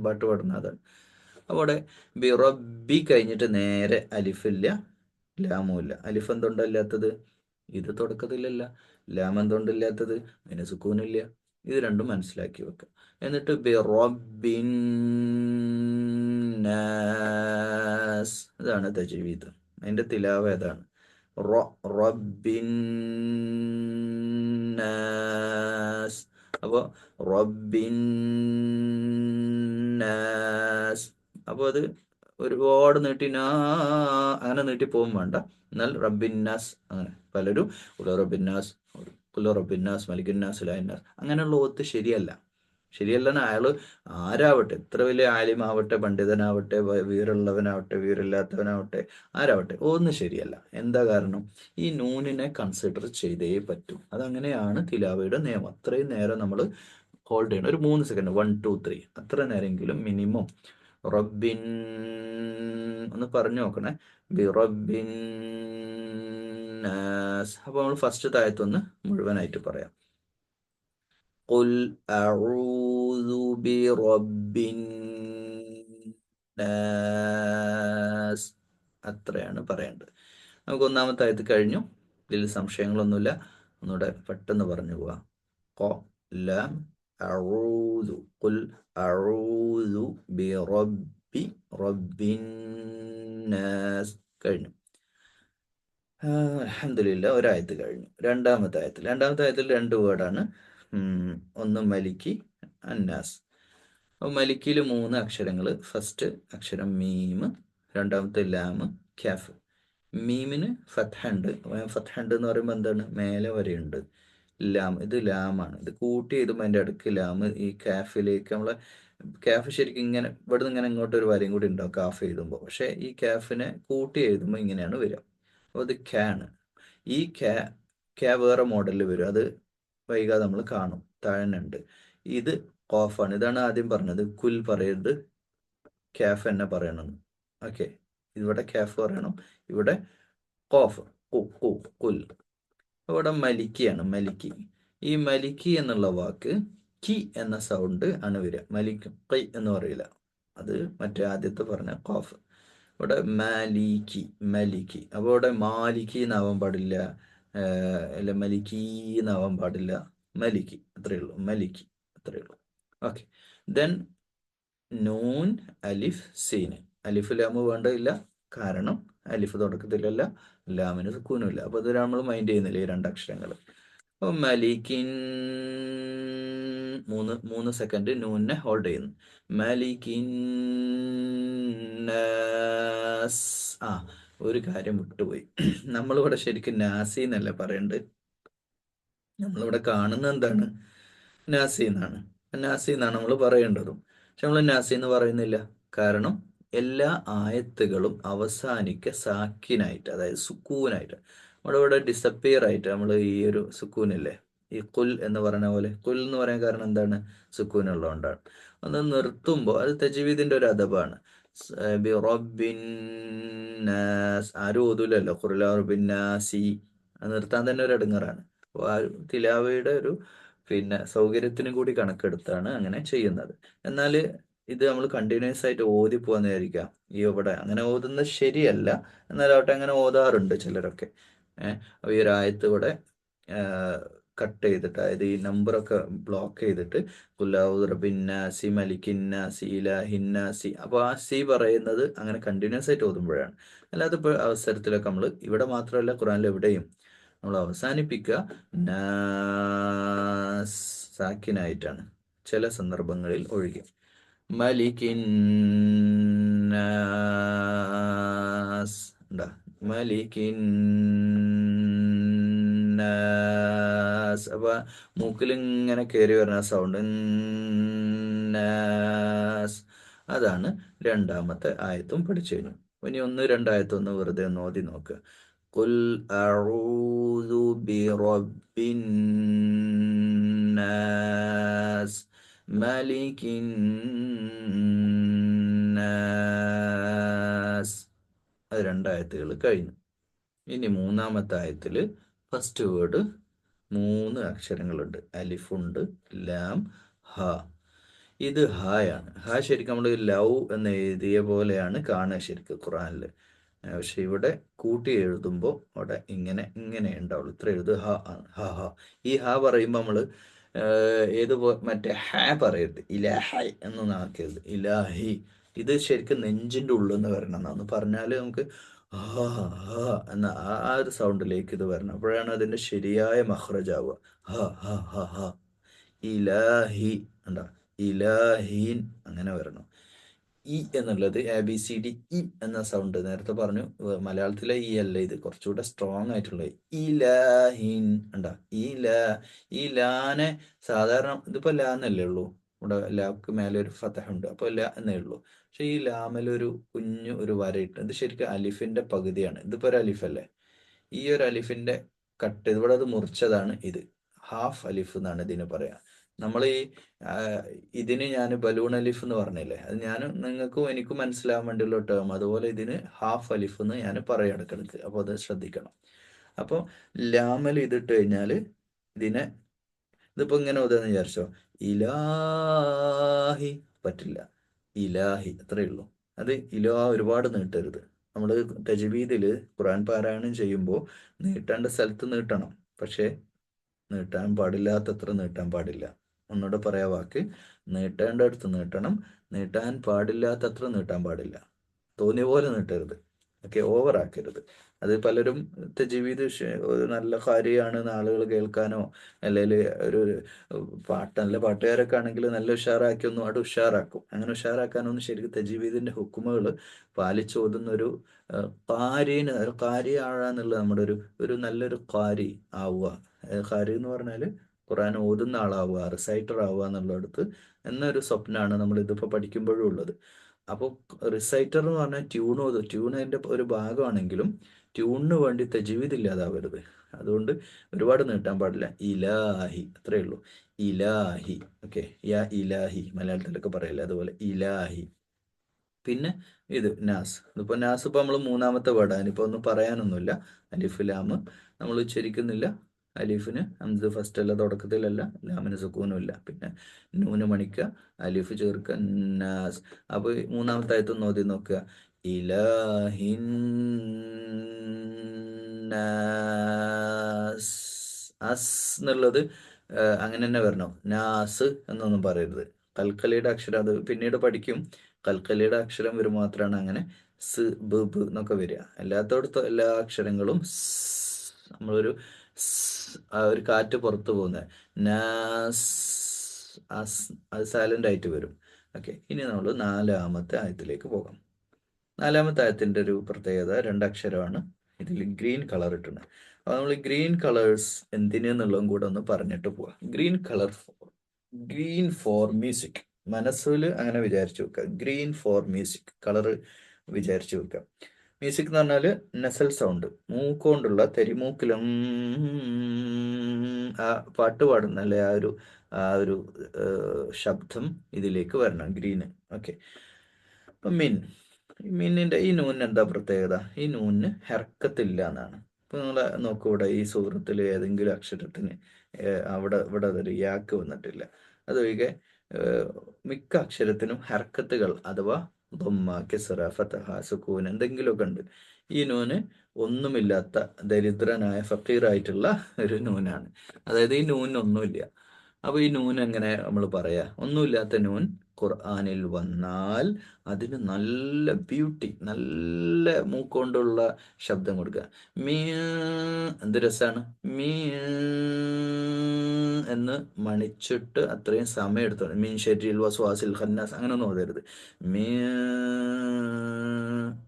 പാട്ട് പാടുന്ന അതാണ്. അവിടെ ബിറബി കഴിഞ്ഞിട്ട് നേരെ അലിഫില്ല, ലാമും ഇല്ല. അലിഫ് എന്തുകൊണ്ടല്ലാത്തത്? ഇത് തുടക്കത്തിലല്ല. ലാം എന്തുകൊണ്ടില്ലാത്തത്? അതിന് സുക്കൂനില്ല. ഇത് രണ്ടും മനസ്സിലാക്കി വെക്കുക. എന്നിട്ട് ബിറബിൻ നാസ്, ഇതാണ് തജ്വീദ്. അതിന്റെ തിലാവ ഏതാണ്? റബ്ബിൻ നാസ്. അപ്പോൾ റബ്ബിൻ നാസ്, അപ്പോൾ അത് ഒരുപാട് അങ്ങനെ നീട്ടി പോകും വേണ്ട. എന്നാൽ റബ്ബിന്നാസ്, അങ്ങനെ പലരും റബ്ബിന്നാസ്, റബ്ബിന്നാസ്, മലിക്കിന്നാസ്, ലായിന്നാസ്, അങ്ങനെയുള്ള ഓത്ത് ശരിയല്ലെന്ന് അയാൾ ആരാവട്ടെ, എത്ര വലിയ ആലിമാവട്ടെ, പണ്ഡിതനാവട്ടെ, വീറുള്ളവനാവട്ടെ, വീറില്ലാത്തവനാവട്ടെ, ആരാവട്ടെ, ഒന്നും ശരിയല്ല. എന്താ കാരണം? ഈ നൂനിനെ കൺസിഡർ ചെയ്തേ പറ്റൂ. അതങ്ങനെയാണ് തിലാവയുടെ നിയമം. അത്രയും നേരം നമ്മൾ ഹോൾഡ് ചെയ്യണം, ഒരു 3 സെക്കൻഡ്, 1 2 3, അത്ര നേരമെങ്കിലും മിനിമം. റബ്ബിൻ ഒന്ന് പറഞ്ഞു നോക്കണേ, ബിറബ്ബിൻ നാസ്. അപ്പോൾ നമ്മൾ ഫസ്റ്റ് താഴത്തൊന്ന് മുഴുവനായിട്ട് പറയാം. ഖുൽ അഊദു ബിറബ്ബിൻ നാസ്, അത്രയാണ് പറയേണ്ടത്. നമുക്ക് ഒന്നാമത്തെ ആയത്ത് കഴിഞ്ഞു. ഇതിൽ സംശയങ്ങളൊന്നുമില്ല. ഒന്നുകൂടെ പെട്ടെന്ന് പറഞ്ഞു പോവാം. ലാം അഊദു ഖുൽ അഊദു റബ്ബിന്നാസ് കഴിഞ്ഞു. അൽഹംദുലില്ലാ, ഒരായത്ത് കഴിഞ്ഞു. രണ്ടാമത്തെ ആയത്തിൽ രണ്ട് വേർഡാണ്. ഒന്ന് മലിക്കി, അന്നാസ്. അപ്പോൾ മലിക്കിയിൽ 3 അക്ഷരങ്ങൾ. ഫസ്റ്റ് അക്ഷരം മീം, രണ്ടാമത്തെ ലാം, ക്യാഫ്. മീമിന് ഫത്ഹുണ്ട്. ഫത്ഹുണ്ട് എന്ന് പറയുമ്പോൾ എന്താണ്? മേലെ വരെയുണ്ട്. ലാം, ഇത് ലാമാണ്. ഇത് കൂട്ടി എഴുതുമ്പോൾ അതിൻ്റെ അടുക്ക് ലാം. ഈ കാഫിലേക്ക് നമ്മളെ കാഫ് ശരിക്കും ഇങ്ങനെ ഇവിടുന്ന് ഇങ്ങനെ ഇങ്ങോട്ട് ഒരു വരയും കൂടി ഉണ്ടാവും കാഫ് എഴുതുമ്പോൾ. പക്ഷേ ഈ കാഫിനെ കൂട്ടി എഴുതുമ്പോൾ ഇങ്ങനെയാണ് വരിക. അപ്പോൾ ഇത് ആണ്. ഈ ക്യാ വേറെ മോഡലിൽ വരും. അത് വൈകാതെ നമ്മൾ കാണും. താഴെ ഉണ്ട്. ഇത് ഖാഫാണ്. ഇതാണ് ആദ്യം പറഞ്ഞത്. കുൽ പറയരുത്, ക്യാഫ് തന്നെ പറയണമെന്ന്. ഓക്കെ, ഇവിടെ ക്യാഫ് പറയണം, ഇവിടെ ഖാഫ് കുൽ. ഇവിടെ മലിക്കിയാണ്. മലിക്കി. ഈ മലിക്കി എന്നുള്ള വാക്ക് കി എന്ന സൗണ്ട് ആണ് വരിക. മലിക്ക് കൈ എന്ന് പറയില്ല. അത് മറ്റേ ആദ്യത്തെ പറഞ്ഞ ഖാഫ്. ഇവിടെ മാലിക്കി, മലിക്കി. അപ്പോൾ ഇവിടെ മാലിക്കി എന്നാവാൻ പാടില്ല, അല്ല മലിക്കി എന്നാവാൻ പാടില്ല. മലിക്കി അത്രയേ ഉള്ളൂ. മലിക്കി അത്രയേ ഉള്ളൂ. ഓക്കെ. ദെൻ നൂൻ അലിഫ് സീന്. അലിഫ് ലാമ് വേണ്ടതില്ല, കാരണം അലിഫ് തുടക്കത്തിലല്ല, ലാമിന് സുക്കൂനുമില്ല. അപ്പോൾ ഇത് നമ്മൾ മൈൻഡ് ചെയ്യുന്നില്ല ഈ രണ്ടക്ഷരങ്ങൾ. അപ്പോൾ മലിക്കിൻ, മൂന്ന് സെക്കൻഡ് നൂനെ ഹോൾഡ് ചെയ്യുന്നു. മലിക്കിൻ നാസ്. ഒരു കാര്യം വിട്ടുപോയി. നമ്മളിവിടെ ശരിക്കും നാസി എന്നല്ല പറയേണ്ടത്. നമ്മളിവിടെ കാണുന്നത് എന്താണ്? നാസി എന്നാണ്. നാസി എന്നാണ് നമ്മൾ പറയേണ്ടതും. പക്ഷെ നമ്മൾ നാസി എന്ന് പറയുന്നില്ല. കാരണം എല്ലാ ആയത്തുകളും അവസാനിക്കുക സാക്കിനായിട്ട്, അതായത് സുക്കൂനായിട്ട്. നമ്മളിവിടെ ഡിസപ്പിയർ ആയിട്ട് നമ്മൾ ഈ ഒരു സുക്കൂനില്ലേ, ഈ കുൽ എന്ന് പറയുന്ന പോലെ. കുൽ എന്ന് പറയാൻ കാരണം എന്താണ്? സുക്കൂൻ ഉള്ളതുകൊണ്ടാണ്. ഒന്ന് നിർത്തുമ്പോൾ അത് തജ്വീദിന്റെ ഒരു അദബാണ്. ആരും ഓതൂലല്ലോ ഖുർആൻ നിർത്താൻ തന്നെ ഒരു ഇടങ്ങേറാണ്. അപ്പോൾ ആ തിലാവയുടെ ഒരു സൗകര്യത്തിനും കൂടി കണക്കെടുത്താണ് അങ്ങനെ ചെയ്യുന്നത്. എന്നാൽ ഇത് നമ്മൾ കണ്ടിന്യൂസ് ആയിട്ട് ഓതി പോകാന്ന് വിചാരിക്കാം. ഈ ഇവിടെ അങ്ങനെ ഓതുന്നത് ശരിയല്ല. എന്നാലാവട്ടെ അങ്ങനെ ഓതാറുണ്ട് ചിലരൊക്കെ. അപ്പോൾ ഈ ഒരു ആയത്ത് ഇവിടെ കട്ട് ചെയ്തിട്ട്, അതായത് ഈ നമ്പറൊക്കെ ബ്ലോക്ക് ചെയ്തിട്ട് റബിന്നാസി മലിക്കിന്നാസി ഇലാഹിന്നാസി. അപ്പോൾ ആ സി പറയുന്നത് അങ്ങനെ കണ്ടിന്യൂസ് ആയിട്ട് ഓതുമ്പോഴാണ്. അല്ലാതെ ഇപ്പോൾ അവസരത്തിലൊക്കെ നമ്മൾ ഇവിടെ മാത്രമല്ല ഖുർആനിൽ എവിടെയും നമ്മൾ അവസാനിപ്പിക്കുക നാസ് സാക്കിനായിട്ടാണ്, ചില സന്ദർഭങ്ങളിൽ ഒഴികെ. മലിക്കിൻ നാസ് ഉണ്ടാ, മലിക്കിൻ നാസ്. അപ്പൊ മൂക്കിൽ ഇങ്ങനെ കയറി വരുന്ന സൗണ്ട് നാസ്. അതാണ് രണ്ടാമത്തെ ആയത്തും പഠിച്ചു കഴിഞ്ഞു. ഇനി 1-2 ആയത്തൊന്ന് വെറുതെ ഒന്ന് ഓതി നോക്കുക. ഖുൽ അഊദു ബിറബ്ബിൻ നാസ് മലിക്കിൻ നാസ്. അത് 2 ആയത്തുകൾ കഴിഞ്ഞു. ഇനി 3-ാമത്തെ ആയത്തിൽ ഫസ്റ്റ് വേർഡ് 3 അക്ഷരങ്ങളുണ്ട്. അലിഫുണ്ട്, ലാം, ഹ. ഇത് ഹായാണ്. ഹ ശരിക്കും നമ്മൾ ലവ് എന്ന് എഴുതിയ പോലെയാണ് കാണുക ശരിക്കും ഖുർആനിൽ. പക്ഷെ ഇവിടെ കൂട്ടി എഴുതുമ്പോൾ അവിടെ ഇങ്ങനെ ഉണ്ടാവുള്ളൂ. ഇത്ര എഴുത് ഹ ആണ്. ഹ ഹ. ഈ ഹ പറയുമ്പോൾ നമ്മൾ മറ്റേ ഹ പറയരുത്. ഇലാഹി എന്നൊന്നും ആക്കരുത്. ഇലാഹി. ഇത് ശരിക്കും നെഞ്ചിൻ്റെ ഉള്ളിൽ നിന്ന് വരണം എന്നാന്ന് പറഞ്ഞാൽ നമുക്ക് എന്ന ആ ഒരു സൗണ്ടിലേക്ക് ഇത് വരണം. അപ്പോഴാണ് അതിന്റെ ശരിയായ മഖ്റജ് ആവുക. ഹ ഹ ഹ ഹ. ഇലാഹി ഉണ്ടാ, ഇലാഹീൻ അങ്ങനെ വരണം. ഇ എന്നുള്ളത് ABCD ഇ എന്ന സൗണ്ട് നേരത്തെ പറഞ്ഞു. മലയാളത്തിലെ ഈ അല്ല, ഇത് കുറച്ചുകൂടെ സ്ട്രോങ് ആയിട്ടുള്ള ഇലാഹീൻ ഉണ്ടാ. ഈ ലാനെ സാധാരണ ഇതിപ്പോ ലാ എന്നല്ലേ ഉള്ളൂ. ഇവിടെ ലാക്ക് മേലെ ഒരു ഫതഹ ഉണ്ട്, അപ്പോൾ ലാ എന്നേ ഉള്ളൂ. പക്ഷെ ഈ ലാമിലൊരു കുഞ്ഞു ഒരു വരയിട്ട്, ഇത് ശരിക്കും അലിഫിന്റെ പകുതിയാണ്. ഇതിപ്പോ ഒരു അലിഫല്ലേ. ഈ ഒരു അലിഫിന്റെ കട്ട് ഇവിടെ അത് മുറിച്ചതാണ്. ഇത് ഹാഫ് അലിഫ് എന്നാണ് ഇതിന് പറയാ. നമ്മൾ ഈ ഇതിന് ഞാൻ ബലൂൺ അലിഫ് എന്ന് പറഞ്ഞില്ലേ, അത് ഞാനും നിങ്ങൾക്കും എനിക്കും മനസ്സിലാവാൻ വേണ്ടിയുള്ള ടേം. അതുപോലെ ഇതിന് ഹാഫ് അലിഫ് എന്ന് ഞാൻ പറയാം ഇടക്കിടക്ക്. അപ്പോൾ അത് ശ്രദ്ധിക്കണം. അപ്പോൾ ലാമൽ ഇതിട്ട് കഴിഞ്ഞാൽ ഇതിപ്പോ ഇങ്ങനെ ഓതാന്ന് വിചാരിച്ചോ, ഇലാഹി പറ്റില്ല. ഇലാഹി അത്രയേ ഉള്ളൂ. അത് ഒരുപാട് നീട്ടരുത്. നമ്മൾ തജ്വീദിൽ ഖുർആൻ പാരായണം ചെയ്യുമ്പോൾ നീട്ടേണ്ട സ്ഥലത്ത് നീട്ടണം, പക്ഷേ നീട്ടാൻ പാടില്ലാത്തത്ര നീട്ടാൻ പാടില്ല. ഒന്നുകൂടെ പറയാ വാക്ക്, നീട്ടേണ്ടടുത്ത് നീട്ടണം, നീട്ടാൻ പാടില്ലാത്തത്ര നീട്ടാൻ പാടില്ല, തോന്നിയ പോലെ നീട്ടരുത്. ഓക്കെ, ഓവർ ആക്കരുത്. അത് പലരും തജ്വീദ് ഒരു നല്ല കാര്യമാണ് ആളുകൾ കേൾക്കാനോ, അല്ലെങ്കിൽ ഒരു നല്ല പാട്ടുകാരൊക്കെ ആണെങ്കിൽ നല്ല ഉഷാറാക്കി ഒന്നും അവിടെ ഉഷാറാക്കും. അങ്ങനെ ഉഷാറാക്കാനൊന്നും ശരിക്കും തജ്വീദിന്റെ ഹുക്കുമുകൾ പാലിച്ചു ഓതുന്ന ഒരു കാരീന്, ഒരു കാരി ആഴാന്നുള്ള നമ്മുടെ ഒരു നല്ലൊരു കാരി ആവുക. കാരി എന്ന് പറഞ്ഞാൽ ഖുർആൻ ഓതുന്ന ആളാവുക, റിസൈറ്റർ ആവുക എന്നുള്ളടത്ത് എന്നൊരു സ്വപ്നമാണ് നമ്മൾ ഇതിപ്പോൾ പഠിക്കുമ്പോഴും ഉള്ളത്. അപ്പോൾ റിസൈറ്റർ എന്ന് പറഞ്ഞാൽ ട്യൂൺ അതിൻ്റെ ഒരു ഭാഗമാണെങ്കിലും ട്യൂണിന് വേണ്ടി തജ്വീദ് ഇല്ലാതാവരുത്. അതുകൊണ്ട് ഒരുപാട് നീട്ടാൻ പാടില്ല. ഇലാഹി, അത്രയേ ഉള്ളൂ. ഇലാഹി. ഓക്കെ, യാ ഇലാഹി മലയാളത്തിലൊക്കെ പറയില്ല, അതുപോലെ ഇലാഹി. പിന്നെ ഇത് നാസ്. ഇതിപ്പോൾ നാസ് ഇപ്പോൾ നമ്മൾ മൂന്നാമത്തെ വേർഡാണ്, അതിനിപ്പോൾ ഒന്നും പറയാനൊന്നുമില്ല. അലിഫ് ലാം നമ്മൾ ഉച്ചരിക്കുന്നില്ല. അലിഫിന് ഹംസ് ഫസ്റ്റ് അല്ല, തുടക്കത്തിലല്ല. ലാമിന് സുക്കൂനും ഇല്ല. പിന്നെ നൂന് മണിക്കുക, അലിഫ് ചേർക്കുക, നാസ്. അപ്പോൾ മൂന്നാമത്തെ ആയത്തൊന്ന് ഓതി നോക്കുക. ഇലാഹിൻ നാസ്. അസ് എന്നുള്ളത് അങ്ങനെ തന്നെ വരണം. നാസ് എന്നൊന്നും പറയരുത്. കൽക്കലിയുടെ അക്ഷരം അത് പിന്നീട് പഠിക്കും. കൽക്കലിയുടെ അക്ഷരം വരും മാത്രമാണ് അങ്ങനെ സ് ബ് ബ് എന്നൊക്കെ വരിക. അല്ലാത്തടത്തും എല്ലാ അക്ഷരങ്ങളും നമ്മളൊരു ആ ഒരു കാറ്റ് പുറത്ത് പോകുന്നത് നാസ്, അസ്, അത് സൈലന്റ് ആയിട്ട് വരും. ഓക്കെ, ഇനി നമ്മൾ നാലാമത്തെ ആയത്തിലേക്ക് പോകാം. നാലാമത്തെ ആയത്തിന്റെ ഒരു പ്രത്യേകത, രണ്ടക്ഷരമാണ് ഇതിൽ ഗ്രീൻ കളർ ഇട്ടുണ്ട്. അപ്പോൾ നമ്മൾ ഗ്രീൻ കളേഴ്സ് എന്തിനെന്നുള്ളതും കൂടെ ഒന്ന് പറഞ്ഞിട്ട് പോവാം. Green for music. മനസ്സിൽ അങ്ങനെ വിചാരിച്ചു വെക്കുക. ഗ്രീൻ ഫോർ മ്യൂസിക്, കളർ വിചാരിച്ചു വെക്കുക. മ്യൂസിക് എന്ന് പറഞ്ഞാൽ നെസൽ സൗണ്ട്, മൂക്കൊണ്ടുള്ള തെരിമൂക്കിലും ആ പാട്ട് പാടുന്ന അല്ലെ ആ ഒരു ശബ്ദം ഇതിലേക്ക് വരണം, ഗ്രീന്. ഓക്കെ, അപ്പം മിന്നിന്റെ ഈ നൂനിന് എന്താ പ്രത്യേകത? ഈ നൂനിന് ഹെർക്കത്തില്ല എന്നാണ്. ഇപ്പൊ നിങ്ങൾ നോക്കൂടെ, ഈ സൂറത്തിൽ ഏതെങ്കിലും അക്ഷരത്തിന് ഇവിടെ അതൊരു യാക്ക് വന്നിട്ടില്ല. അതൊഴികെ മിക്ക അക്ഷരത്തിനും ഹർക്കത്തുകൾ അഥവാ ദുമ്മ, കിസ്റ, ഫതഹ, സുക്കൂൻ എന്തെങ്കിലുമൊക്കെ ഉണ്ട്. ഈ നൂന് ഒന്നുമില്ലാത്ത ദരിദ്രനായ ഫക്കീറായിട്ടുള്ള ഒരു നൂനാണ്. അതായത് ഈ നൂനൊന്നുമില്ല. അപ്പൊ ഈ നൂൻ എങ്ങനെ നമ്മൾ പറയാ? ഒന്നുമില്ലാത്ത നൂൻ ഖുർആനിൽ വന്നാൽ അതിന് നല്ല ബ്യൂട്ടി, നല്ല മൂക്കൊണ്ടുള്ള ശബ്ദം കൊടുക്കുക. മീ, എന്ത് രസാണ്! മീ എന്ന് മണിച്ചിട്ട് അത്രയും സമയം എടുത്തു. മീൻ ഷെരിൽ വസ്വാസിൽ ഖന്നാസ് അങ്ങനെ ഒന്നും ഓതരുത്. മീ,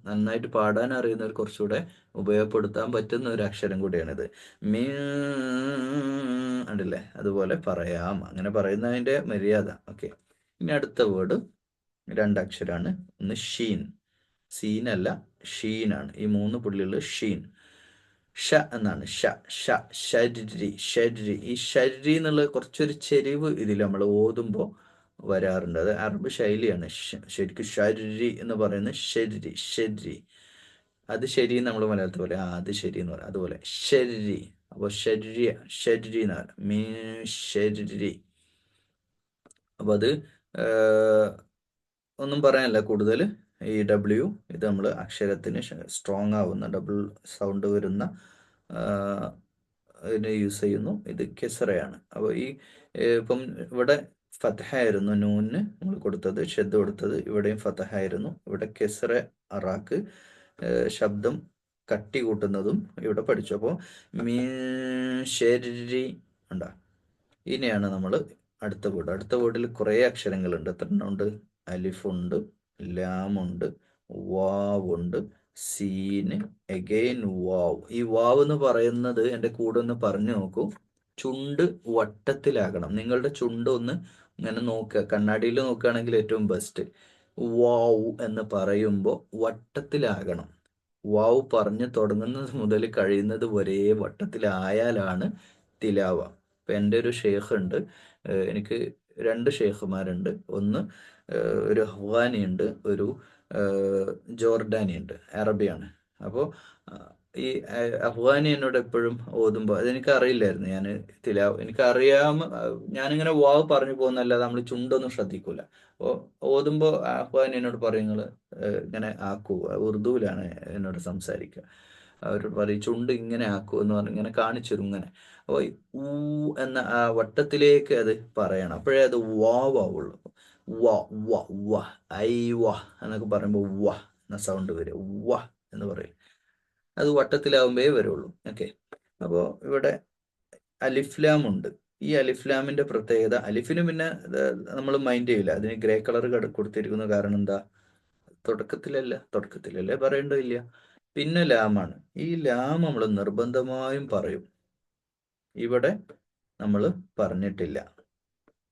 നന്നായിട്ട് പാടാൻ അറിയുന്നവർ കുറച്ചുകൂടെ ഉപയോഗപ്പെടുത്താൻ പറ്റുന്ന ഒരു അക്ഷരം കൂടിയാണിത്. മീ, ഉണ്ടല്ലേ, അതുപോലെ പറയാം. അങ്ങനെ പറയുന്നതിന്റെ മര്യാദ. ഓക്കെ, ഇനി അടുത്ത വേർഡ് രണ്ടക്ഷരാണ്. ഒന്ന് ഷീൻ. സീനല്ല, ഷീനാണ്. ഈ മൂന്ന് പുള്ളിയുള്ള ഷീൻ. ഷ എന്നാണ്. ഷരി. ഈ ഷരി എന്നുള്ള കുറച്ചൊരു ചെരിവ് ഇതിൽ നമ്മൾ ഓതുമ്പോൾ വരാറുണ്ട്. അത് അറബ് ശൈലിയാണ്. ശരിക്കും ഷരി എന്ന് പറയുന്നത് ശരി. അത് ശരി നമ്മൾ മലയാളത്തിൽ പോലെ അത് ശരി എന്ന് പറയാം. അതുപോലെ ശരി. അപ്പോൾ ശരി എന്ന് പറയാം. മീ ശരി. അപ്പൊ അത് ഒന്നും പറയാനില്ല കൂടുതൽ. ഈ ഡബ്ല്യു ഇത് നമ്മൾ അക്ഷരത്തിന് സ്ട്രോങ് ആവുന്ന, ഡബിൾ സൗണ്ട് വരുന്ന ഇതിനെ യൂസ് ചെയ്യുന്നു. ഇത് കെസറയാണ്. അപ്പോൾ ഈ ഇപ്പം ഇവിടെ ഫതഹ ആയിരുന്നു നൂന് നമ്മൾ കൊടുത്തത്, ഷെദ് കൊടുത്തത്. ഇവിടെയും ഫതഹ ആയിരുന്നു. ഇവിടെ കെസറ അറാക്ക് ശബ്ദം കട്ടി കൂട്ടുന്നതും ഇവിടെ പഠിച്ചു. അപ്പോൾ മീ ശരി ഉണ്ടാ. ഇനിയാണ് നമ്മൾ അടുത്ത വേർഡ്. അടുത്ത വേർഡിൽ കുറേ അക്ഷരങ്ങളുണ്ട്. എത്ര ഉണ്ട്? അലിഫുണ്ട്, ലാമുണ്ട്, വാവുണ്ട്, സീന്, എഗെയിൻ വാവ്. ഈ വാവ് എന്ന് പറയുന്നത് എൻ്റെ കൂടെ ഒന്ന് പറഞ്ഞു നോക്കൂ. ചുണ്ട് വട്ടത്തിലാകണം. നിങ്ങളുടെ ചുണ്ട് ഒന്ന് ഇങ്ങനെ നോക്കുക, കണ്ണാടിയിൽ നോക്കുകയാണെങ്കിൽ ഏറ്റവും ബെസ്റ്റ്. വാവ് എന്ന് പറയുമ്പോൾ വട്ടത്തിലാകണം. വാവ് പറഞ്ഞു തുടങ്ങുന്നത് മുതൽ കഴിയുന്നത് വരെ വട്ടത്തിലായാലാണ് തിലാവ. ഇപ്പം എൻ്റെ ഒരു ഷെയ്ഖ് ഉണ്ട്, എനിക്ക് രണ്ട് ഷെയ്ഖുമാരുണ്ട്. ഒന്ന് ഒരു അഫ്ഗാനി ഉണ്ട്, ഒരു ജോർഡാനി ഉണ്ട്, അറബിയാണ്. അപ്പോൾ ഈ അഫ്ഗാനി എന്നോട് എപ്പോഴും ഓതുമ്പോൾ അതെനിക്ക് അറിയില്ലായിരുന്നു. ഞാനിങ്ങനെ വാവ് പറഞ്ഞു പോകുന്നല്ലാതെ നമ്മൾ ചുണ്ടൊന്നും ശ്രദ്ധിക്കൂല. അപ്പോൾ ഓതുമ്പോൾ അഫ്ഗാനി എന്നോട് പറയും, നിങ്ങൾ ഇങ്ങനെ ആക്കൂ. ഉറുദുവിലാണ് എന്നോട് സംസാരിക്കുക. അവർ പറയും ചുണ്ട് ഇങ്ങനെ ആക്കൂ എന്ന് പറഞ്ഞ് ഇങ്ങനെ കാണിച്ചു തരും ഇങ്ങനെ. അപ്പോൾ ഊ എന്ന ആ വട്ടത്തിലേക്ക് അത് പറയണം, അപ്പോഴേ അത് വാവുള്ളൂ. വ വ വ ഐ വ എന്നൊക്കെ പറയുമ്പോൾ വ എന്ന സൗണ്ട് വരും. വ എന്ന് പറയും. അത് വട്ടത്തിലാവുമ്പേ വരുള്ളൂ. ഓക്കെ. അപ്പോൾ ഇവിടെ അലിഫ്ലാം ഉണ്ട്. ഈ അലിഫ്ലാമിന്റെ പ്രത്യേകത, അലിഫിന് പിന്നെ നമ്മൾ മൈൻഡ് ചെയ്യില്ല, അതിന് ഗ്രേ കളർ കൊടുത്തിരിക്കുന്ന കാരണം എന്താ, തുടക്കത്തിലല്ലേ പറയേണ്ടതില്ല. പിന്നെ ലാമാണ്. ഈ ലാം നമ്മൾ നിർബന്ധമായും പറയും. ഇവിടെ നമ്മൾ പറഞ്ഞിട്ടില്ല.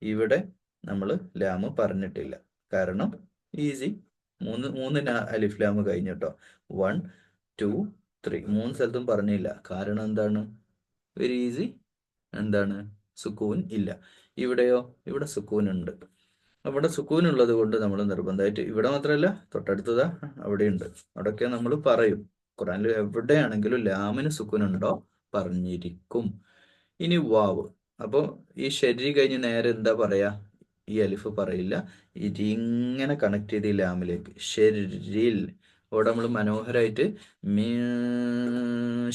ഇവിടെ നമ്മൾ ലാം പറഞ്ഞിട്ടില്ല. കാരണം ഈസി. മൂന്ന് അലിഫ് ലാം കഴിഞ്ഞിട്ടോ. 1 2 3 മൂന്ന് സ്ഥലത്തും പറഞ്ഞില്ല. കാരണം എന്താണ്? Very easy. എന്താണ്? സുക്കൂൻ ഇല്ല. ഇവിടെയോ? ഇവിടെ സുക്കൂൻ ഉണ്ട്. അവിടെ സുക്കൂൻ ഉള്ളത് കൊണ്ട് നമ്മൾ നിർബന്ധമായിട്ട്, ഇവിടെ മാത്രമല്ല തൊട്ടടുത്തതാ അവിടെയുണ്ട്, അവിടെയൊക്കെ നമ്മൾ പറയും. ഖുറാനിൽ എവിടെയാണെങ്കിലും ലാമിന് സുക്കൂൻ ഉണ്ടോ പറഞ്ഞിരിക്കും. ഇനി വാവ്. അപ്പോൾ ഈ ശരി കഴിഞ്ഞ് നേരെ എന്താ പറയാ? ഈ അലിഫ് പറയില്ല. ഇതിങ്ങനെ കണക്ട് ചെയ്ത് ഈ ലാമിലേക്ക് ഷെരിൽ. അവിടെ നമ്മൾ മനോഹരമായിട്ട്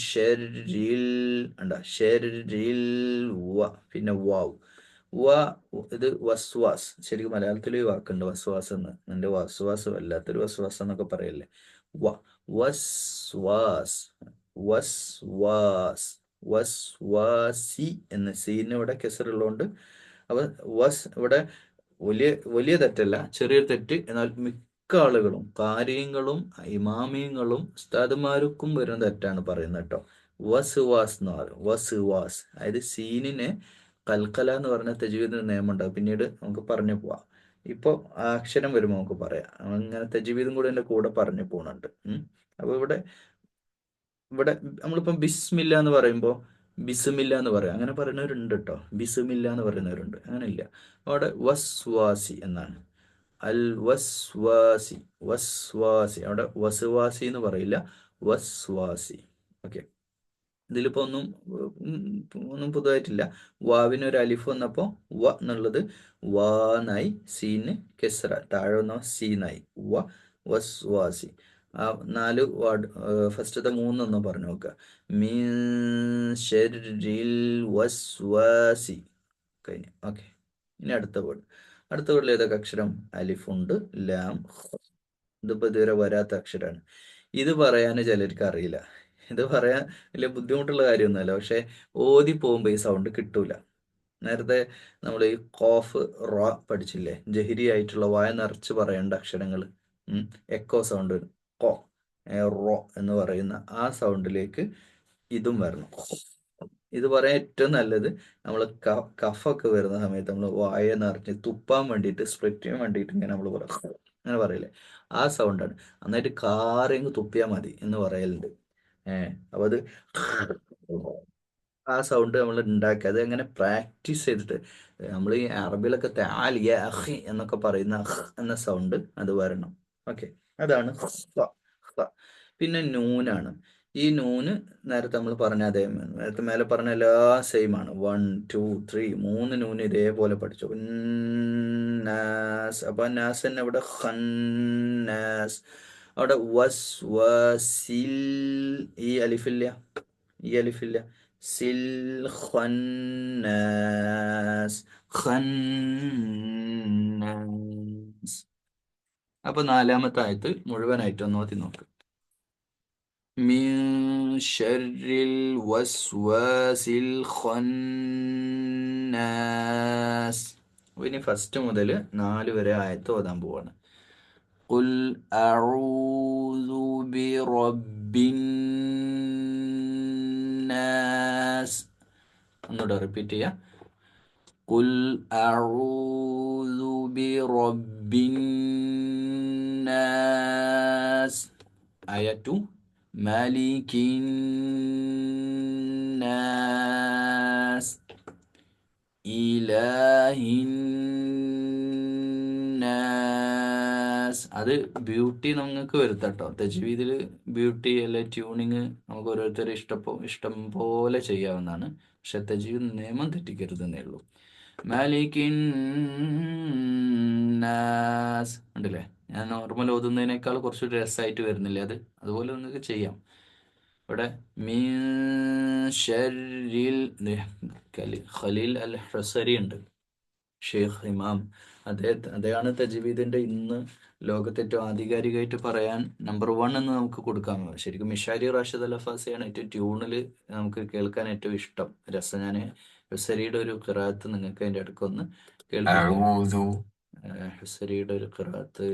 ഷെരിൽ ഉണ്ട, ഷെരിൽ വ, പിന്നെ വാവ്. വ ഇത് വസ്വാസ്. ശരിക്കും മലയാളത്തിൽ ഈ വാക്കുണ്ട് വസ്വാസ് എന്ന്. നിന്റെ വസ്വാസ് വല്ലാത്തൊരു വസ്വാസ് എന്നൊക്കെ പറയല്ലേ. വ വസ്വാസ്, വസ്വാസ്, വസ്വാസി എന്ന്. സീന് ഇവിടെ കെസറുള്ളതുകൊണ്ട് അപ്പൊ ഇവിടെ വലിയ വലിയ തെറ്റല്ല, ചെറിയൊരു തെറ്റ്. എന്നാൽ മിക്ക ആളുകളും കാര്യങ്ങളും ഇമാമിയങ്ങളും ഉസ്താദുമാർക്കും വരുന്ന തെറ്റാണ് പറയുന്നത് കേട്ടോ. വസ്വാസ് എന്ന് പറയും. വസ്വാസ്, അതായത് സീനിനെ കൽക്കല എന്ന് പറഞ്ഞ തജ്വീദിന് നിയമം ഉണ്ടാവും, പിന്നീട് നമുക്ക് പറഞ്ഞു പോവാം. ഇപ്പോൾ ആ അക്ഷരം വരുമ്പോൾ നമുക്ക് പറയാം. അങ്ങനെ തജ്വീദും കൂടെ എൻ്റെ കൂടെ പറഞ്ഞു പോകുന്നുണ്ട്. അപ്പോൾ ഇവിടെ ഇവിടെ നമ്മളിപ്പം ബിസ്മില്ല എന്ന് പറയുമ്പോൾ ബിസ്മില്ല എന്ന് പറയും, അങ്ങനെ പറയുന്നവരുണ്ട് കേട്ടോ. ബിസ്മില്ല എന്ന് പറയുന്നവരുണ്ട്, അങ്ങനെ ഇല്ല. അവിടെ വസ്വാസി എന്നാണ്. അൽ വസ്വാസി, വസ്വാസി. അവിടെ വസ്വാസി എന്ന് പറയില്ല, വസ്വാസി. ഓക്കെ. ഇതിലിപ്പോൾ ഒന്നും പുതുതായിട്ടില്ല. വാവിന് ഒരു അലിഫ് വന്നപ്പോൾ വ എന്നുള്ളത് വാനായി, സീന് കെസ്ര, താഴെ വന്ന സീനായി. വ വസ്വാസി. ആ 4 വാർഡ് ഫസ്റ്റത്തെ 3 ഒന്ന് പറഞ്ഞു നോക്കുക. മീൻ ഷെരിൽ വസ്വാസി കഴിഞ്ഞു. ഓക്കെ. ഇനി അടുത്ത വേർഡ്. അടുത്ത വേർഡിൽ ഏതൊക്കെ അക്ഷരം? അലിഫുണ്ട്, ലാം. ഇതിപ്പോൾ ഇതുവരെ വരാത്ത അക്ഷരമാണ്. ഇത് പറയാൻ ചിലർക്ക് അറിയില്ല. ഇത് പറയാൻ വലിയ ബുദ്ധിമുട്ടുള്ള കാര്യമൊന്നുമല്ല, പക്ഷെ ഓതി പോകുമ്പോൾ ഈ സൗണ്ട് കിട്ടൂല. നേരത്തെ നമ്മൾ ഈ കോഫ് റോ പഠിച്ചില്ലേ? ജഹിരി ആയിട്ടുള്ള വായ നിറച്ച് പറയേണ്ട അക്ഷരങ്ങൾ. എക്കോ സൗണ്ട് വരും. കോ റോ എന്ന് പറയുന്ന ആ സൗണ്ടിലേക്ക് ഇതും വരണം. ഇത് പറയാൻ ഏറ്റവും നല്ലത് നമ്മൾ കഫൊക്കെ വരുന്ന സമയത്ത് നമ്മൾ വായ നിറച്ച് തുപ്പാൻ വേണ്ടിയിട്ട്, സ്പ്ലിറ്റ് ചെയ്യാൻ വേണ്ടിയിട്ട് ഇങ്ങനെ നമ്മൾ പറയും, അങ്ങനെ പറയില്ലേ? ആ സൗണ്ടാണ്. നന്നായിട്ട് കാറിങ് തുപ്പിയാൽ മതി എന്ന് പറയലുണ്ട്. അപ്പൊ അത് ആ സൗണ്ട് നമ്മൾ ഉണ്ടാക്കുക. അത് എങ്ങനെ പ്രാക്ടീസ് ചെയ്തിട്ട് നമ്മൾ ഈ അറബിയിലൊക്കെ താലിയ അഹ് എന്നൊക്കെ പറയുന്ന അഹ് എന്ന സൗണ്ട് അത് വരണം. ഓക്കെ. അതാണ് ഹ, ഹ. പിന്നെ നൂനാണ്. ഈ നൂന് നേരത്തെ നമ്മൾ പറഞ്ഞ അതേ, നേരത്തെ മേലെ പറഞ്ഞ എല്ലാം സെയിം ആണ്. 1 2 3 3 നൂന് ഇതേപോലെ പഠിച്ചു. നാസ്. അപ്പൊ നാസ് തന്നെ ഇവിടെ ഖന്നാസ്. അവിടെ വസ് വസിൽ. ഈ അലിഫില്ല, ഈ അലിഫില്ല. സിൽ ഖന്നാസ്, ഖന്നാസ്. അപ്പൊ 4-ാമത്തെ ആയത്ത് മുഴുവനായിട്ട് ഒന്ന് ഓതി നോക്ക്. മിൻ ശർരിൽ വസ്വാസിൽ ഖന്നാസ്. ഇനി ഫസ്റ്റ് മുതൽ 4 വരെ ആയത്ത് ഓതാൻ പോവാണ്. ഖുൽ അഊദു ബിറബ്ബിൻ നാസ്. ഒന്നുകൂടെ റിപ്പീറ്റ് ചെയ്യാം. ഖുൽ അഊദു ബിറബ്ബിൻ നാസ്. ആയ 2 മാലിക്കിൻ നാസ് ഇലാഹിൻ നാസ്. അത് ബ്യൂട്ടി നിങ്ങൾക്ക് വരുത്തട്ടോ. തജ്വീദിൽ ബ്യൂട്ടി അല്ലെ ട്യൂണിങ് നമുക്ക് ഓരോരുത്തരും ഇഷ്ടം പോലെ ചെയ്യാവുന്നതാണ്. പക്ഷെ തജ്വീദ് നിയമം തെറ്റിക്കരുതെന്നേ ഉള്ളൂ. മാലിക്കിൻ നാസ് ഉണ്ടല്ലേ? ഞാൻ നോർമൽ ഓതുന്നതിനേക്കാൾ കുറച്ച് രസമായിട്ട് വരുന്നില്ലേ അത്? അതുപോലെ നിങ്ങൾക്ക് ചെയ്യാം. ഇവിടെ മീൻ ഷർരിൽ ഖലീൽ അൽ ഹസരി ഉണ്ട്, ഷെയ്ഖ് ഇമാം. അദ്ദേഹമാണ് തജ്വീദിന്റെ ഇന്ന് ലോകത്ത് ഏറ്റവും ആധികാരികമായിട്ട് പറയാൻ നമ്പർ 1 എന്ന് നമുക്ക് കൊടുക്കാം. ശരിക്കും മിഷാരി റാഷിദ് അൽ അഫാസിയാണ് ഏറ്റവും ട്യൂണിൽ നമുക്ക് കേൾക്കാൻ ഏറ്റവും ഇഷ്ടം. രസം ഞാൻ ഹുസരിയുടെ ഒരു ഖിറാത്ത് നിങ്ങൾക്ക് അതിൻ്റെ അടുക്കൊന്ന് കേൾപ്പിക്കാം. ഹുസരിയുടെ ഒരു ഖിറാത്ത്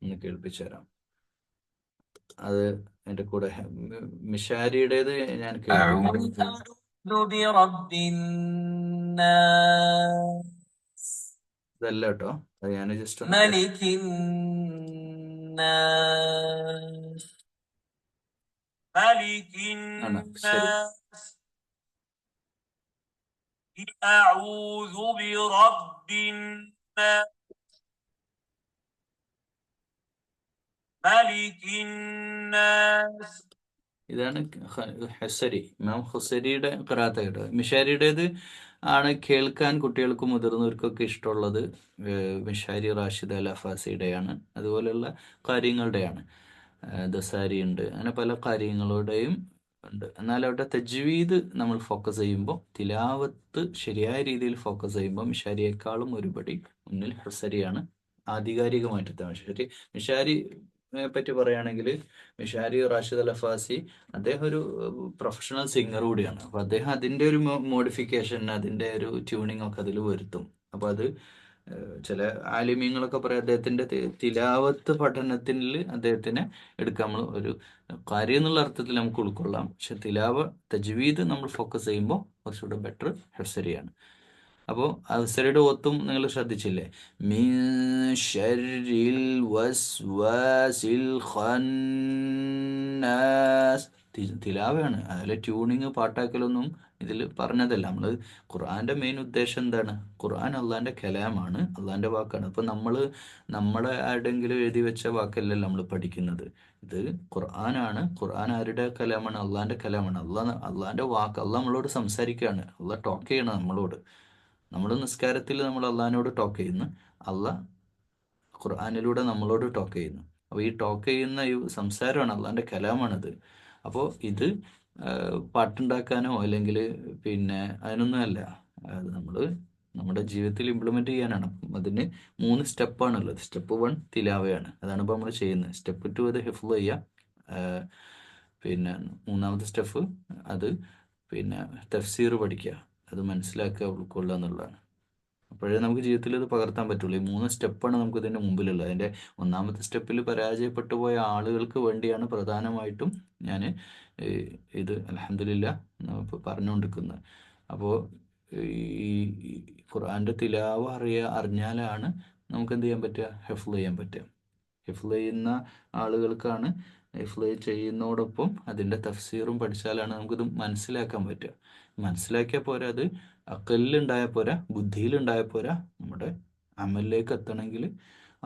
ഒന്ന് കേൾപ്പിച്ചു തരാം. അത് എൻ്റെ കൂടെ മിഷാരിയുടേത് ഞാൻ കേൾപ്പിക്കാം. ഇതല്ല കേട്ടോ, അത് ഞാൻ ജസ്റ്റ് ആണ്. ശരി. ഇതാണ് ഹുസരി, ഇമാം ഹുസരിയുടെ ഖിറാഅത്ത് കേട്ടോ. മിഷാരിയുടേത് ആണ് കേൾക്കാൻ കുട്ടികൾക്കും മുതിർന്നവർക്കൊക്കെ ഇഷ്ടമുള്ളത്. മിഷാരി റാഷിദ് അൽ അഫാസിയുടെയാണ്, അതുപോലെയുള്ള കാര്യങ്ങളുടെയാണ്. ദസാരി ഉണ്ട്, അങ്ങനെ പല കാര്യങ്ങളുടെയും ഉണ്ട്. എന്നാൽ അവിടെ തജ്വീദ് നമ്മൾ ഫോക്കസ് ചെയ്യുമ്പോൾ, തിലാവത്ത് ശരിയായ രീതിയിൽ ഫോക്കസ് ചെയ്യുമ്പോൾ മിഷാരിയേക്കാളും ഒരുപടി മുന്നിൽ ഹുസരിയാണ് ആധികാരികമായിട്ട്. മിഷാരി പറ്റി പറയുകയാണെങ്കിൽ, മിഷാരി റാഷിദ് അൽ അഫാസി അദ്ദേഹം ഒരു പ്രൊഫഷണൽ സിംഗർ കൂടിയാണ്. അപ്പോൾ അദ്ദേഹം അതിൻ്റെ ഒരു മോഡിഫിക്കേഷൻ, അതിൻ്റെ ഒരു ട്യൂണിങ് ഒക്കെ അതിൽ വരുത്തും. അപ്പോൾ അത് ചില ആലിമീങ്ങളൊക്കെ പറയും അദ്ദേഹത്തിൻ്റെ തിലാവത്ത് പഠനത്തിൽ അദ്ദേഹത്തിനെ എടുക്കാം. നമ്മൾ ഒരു കാര്യം എന്നുള്ള അർത്ഥത്തിൽ നമുക്ക് ഉൾക്കൊള്ളാം, പക്ഷെ തജ്വീദ് നമ്മൾ ഫോക്കസ് ചെയ്യുമ്പോൾ കുറച്ചുകൂടെ ബെറ്റർ ഹുസരിയാണ്. അപ്പോൾ ഹുസരിയുടെ ഒത്തും നിങ്ങൾ ശ്രദ്ധിച്ചില്ലേ? മിൻ ശർരിൽ വസ്വാസിൽ ഖന്നാസ്. തിലാവയാണ്, അതിലെ ട്യൂണിങ് പാട്ടാക്കലൊന്നും ഇതിൽ പറഞ്ഞതല്ല. നമ്മൾ ഖുർആന്റെ മെയിൻ ഉദ്ദേശം എന്താണ്? ഖുർആൻ അള്ളാന്റെ കലാമാണ്, അള്ളാന്റെ വാക്കാണ്. അപ്പോൾ നമ്മൾ നമ്മുടെ ആരുടെങ്കിലും എഴുതി വെച്ച വാക്കല്ലല്ലോ നമ്മൾ പഠിക്കുന്നത്. ഇത് ഖുർആനാണ്. ഖുർആൻ ആരുടെ കലാമാണ്? അള്ളാന്റെ കലാമാണ്. അള്ളാന്റെ വാക്ക്. അള്ളാഹ് നമ്മളോട് സംസാരിക്കുകയാണ്, അള്ളാഹ് ടോക്ക് ചെയ്യണം നമ്മളോട്. നമ്മൾ നിസ്കാരത്തിൽ നമ്മൾ അള്ളാഹിനോട് ടോക്ക് ചെയ്യുന്നു, അള്ളാഹ് ഖുർആനിലൂടെ നമ്മളോട് ടോക്ക് ചെയ്യുന്നു. അപ്പോൾ ഈ ടോക്ക് ചെയ്യുന്ന ഈ സംസാരമാണ്, അള്ളാഹിൻ്റെ കലാമാണിത്. അപ്പോൾ ഇത് പാട്ടുണ്ടാക്കാനോ അല്ലെങ്കിൽ പിന്നെ അതിനൊന്നുമല്ല, അത് നമ്മൾ നമ്മുടെ ജീവിതത്തിൽ ഇംപ്ലിമെൻ്റ് ചെയ്യാനാണ്. അതിന് 3 സ്റ്റെപ്പാണുള്ളത്. സ്റ്റെപ്പ് 1 തിലാവയാണ്, അതാണ് ഇപ്പോൾ നമ്മൾ ചെയ്യുന്നത്. സ്റ്റെപ്പ് 2 അത് ഹിഫ്ള് ചെയ്യുക. പിന്നെ 3ാമത്തെ സ്റ്റെപ്പ് അത് പിന്നെ തഫ്സീർ പഠിക്കുക, അത് മനസ്സിലാക്കുക, ഉൾക്കൊള്ളുക എന്നുള്ളതാണ്. അപ്പോഴേ നമുക്ക് ജീവിതത്തിൽ ഇത് പകർത്താൻ പറ്റുള്ളൂ. ഈ 3 സ്റ്റെപ്പാണ് നമുക്ക് ഇതിൻ്റെ മുമ്പിലുള്ളത്. അതിൻ്റെ 1ാമത്തെ സ്റ്റെപ്പിൽ പരാജയപ്പെട്ടു പോയ ആളുകൾക്ക് വേണ്ടിയാണ് പ്രധാനമായിട്ടും ഞാൻ ഇത് അൽഹംദുലില്ലാ പറഞ്ഞുകൊണ്ടിരിക്കുന്നത്. അപ്പോൾ ഈ ഖുർആൻ്റെ തിലാവ അറിഞ്ഞാലാണ് നമുക്ക് എന്ത് ചെയ്യാൻ പറ്റുക? ഹിഫ്ള് ചെയ്യാൻ പറ്റുക. ഹിഫ്ള് ചെയ്യുന്ന ആളുകൾക്കാണ്, ഹിഫ്ള് ചെയ്യുന്നതോടൊപ്പം അതിൻ്റെ തഫ്സീറും പഠിച്ചാലാണ് നമുക്കിത് മനസ്സിലാക്കാൻ പറ്റുക. മനസ്സിലാക്കിയാൽ പോരാ, അത് അക്കലിലുണ്ടായാൽ പോരാ, ബുദ്ധിയിലുണ്ടായാൽ പോരാ. നമ്മുടെ അമലിലേക്ക് എത്തണമെങ്കിൽ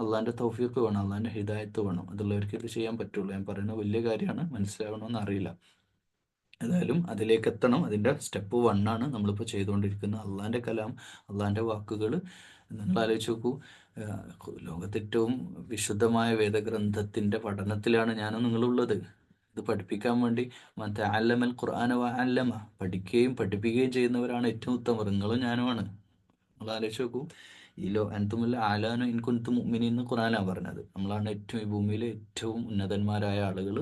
അള്ളാഹിൻ്റെ തൗഫീഖ് വേണം, അള്ളാഹിൻ്റെ ഹിദായത്ത് വേണം. അതുള്ളവർക്ക് ഇത് ചെയ്യാൻ പറ്റുള്ളൂ. ഞാൻ പറയുന്നത് വലിയ കാര്യമാണ്, മനസ്സിലാവണമെന്ന് അറിയില്ല. ഏതായാലും അതിലേക്ക് എത്തണം. അതിൻ്റെ സ്റ്റെപ്പ് 1 ആണ് നമ്മളിപ്പോൾ ചെയ്തുകൊണ്ടിരിക്കുന്നത്. അള്ളാഹിൻ്റെ കലാം, അള്ളാഹിൻ്റെ വാക്കുകൾ. നിങ്ങൾ ആലോചിച്ച് നോക്കൂ, ലോകത്തെ ഏറ്റവും വിശുദ്ധമായ വേദഗ്രന്ഥത്തിൻ്റെ പഠനത്തിലാണ് ഞാനും നിങ്ങളുള്ളത്. ഇത് പഠിപ്പിക്കാൻ വേണ്ടി തഅല്ലമൽ ഖുർആന വഅല്ലമ, പഠിക്കുകയും പഠിപ്പിക്കുകയും ചെയ്യുന്നവരാണ് ഏറ്റവും ഉത്തമർ. നിങ്ങളും ഞാനുമാണ്. നിങ്ങൾ ആലോചിച്ച് നോക്കൂ, അൻതുമുൽ ആലാനു ഇൻ കുൻതും മുഅ്മിനീൻ എന്ന് ഖുർആനാണ് പറഞ്ഞത്. നമ്മളാണ് ഏറ്റവും, ഈ ഭൂമിയിലെ ഏറ്റവും ഉന്നതന്മാരായ ആളുകൾ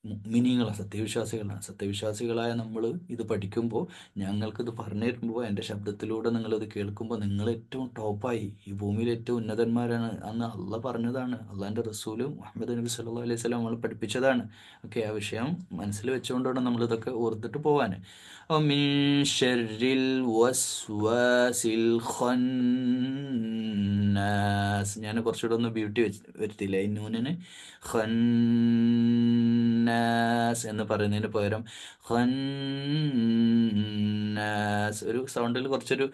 മുഅ്മിനീങ്ങളാണ്, സത്യവിശ്വാസികളാണ്. സത്യവിശ്വാസികളായ നമ്മൾ ഇത് പഠിക്കുമ്പോൾ, ഞങ്ങൾക്കിത് പറഞ്ഞു തരുമ്പോൾ, എൻ്റെ ശബ്ദത്തിലൂടെ നിങ്ങളിത് കേൾക്കുമ്പോൾ നിങ്ങൾ ഏറ്റവും ടോപ്പായി, ഈ ഭൂമിയിൽ ഏറ്റവും ഉന്നതന്മാരാണ് അന്ന് അള്ളാഹ് പറഞ്ഞതാണ്. അള്ളാഹിൻ്റെ റസൂലും മുഹമ്മദ് നബി സല്ലല്ലാഹു അലൈഹി വസല്ലം നമ്മൾ പഠിപ്പിച്ചതാണ്. ഓക്കെ, ആ വിഷയം മനസ്സിൽ വെച്ചുകൊണ്ടാണ് നമ്മളിതൊക്കെ ഓർത്തിട്ട് പോകാൻ. മിൻ ശർരിൽ വസ്വാസിൽ ഖന്നാസ്. ഞാൻ കുറച്ചുകൂടെ ഒന്ന് ബ്യൂട്ടി വരുത്തിയില്ല. ഈ നൂനിന് ഖന്നാസ് എന്ന് പറയുന്നതിന് പകരം ഖന്നാസ്, ഒരു സൗണ്ടിൽ കുറച്ചൊരു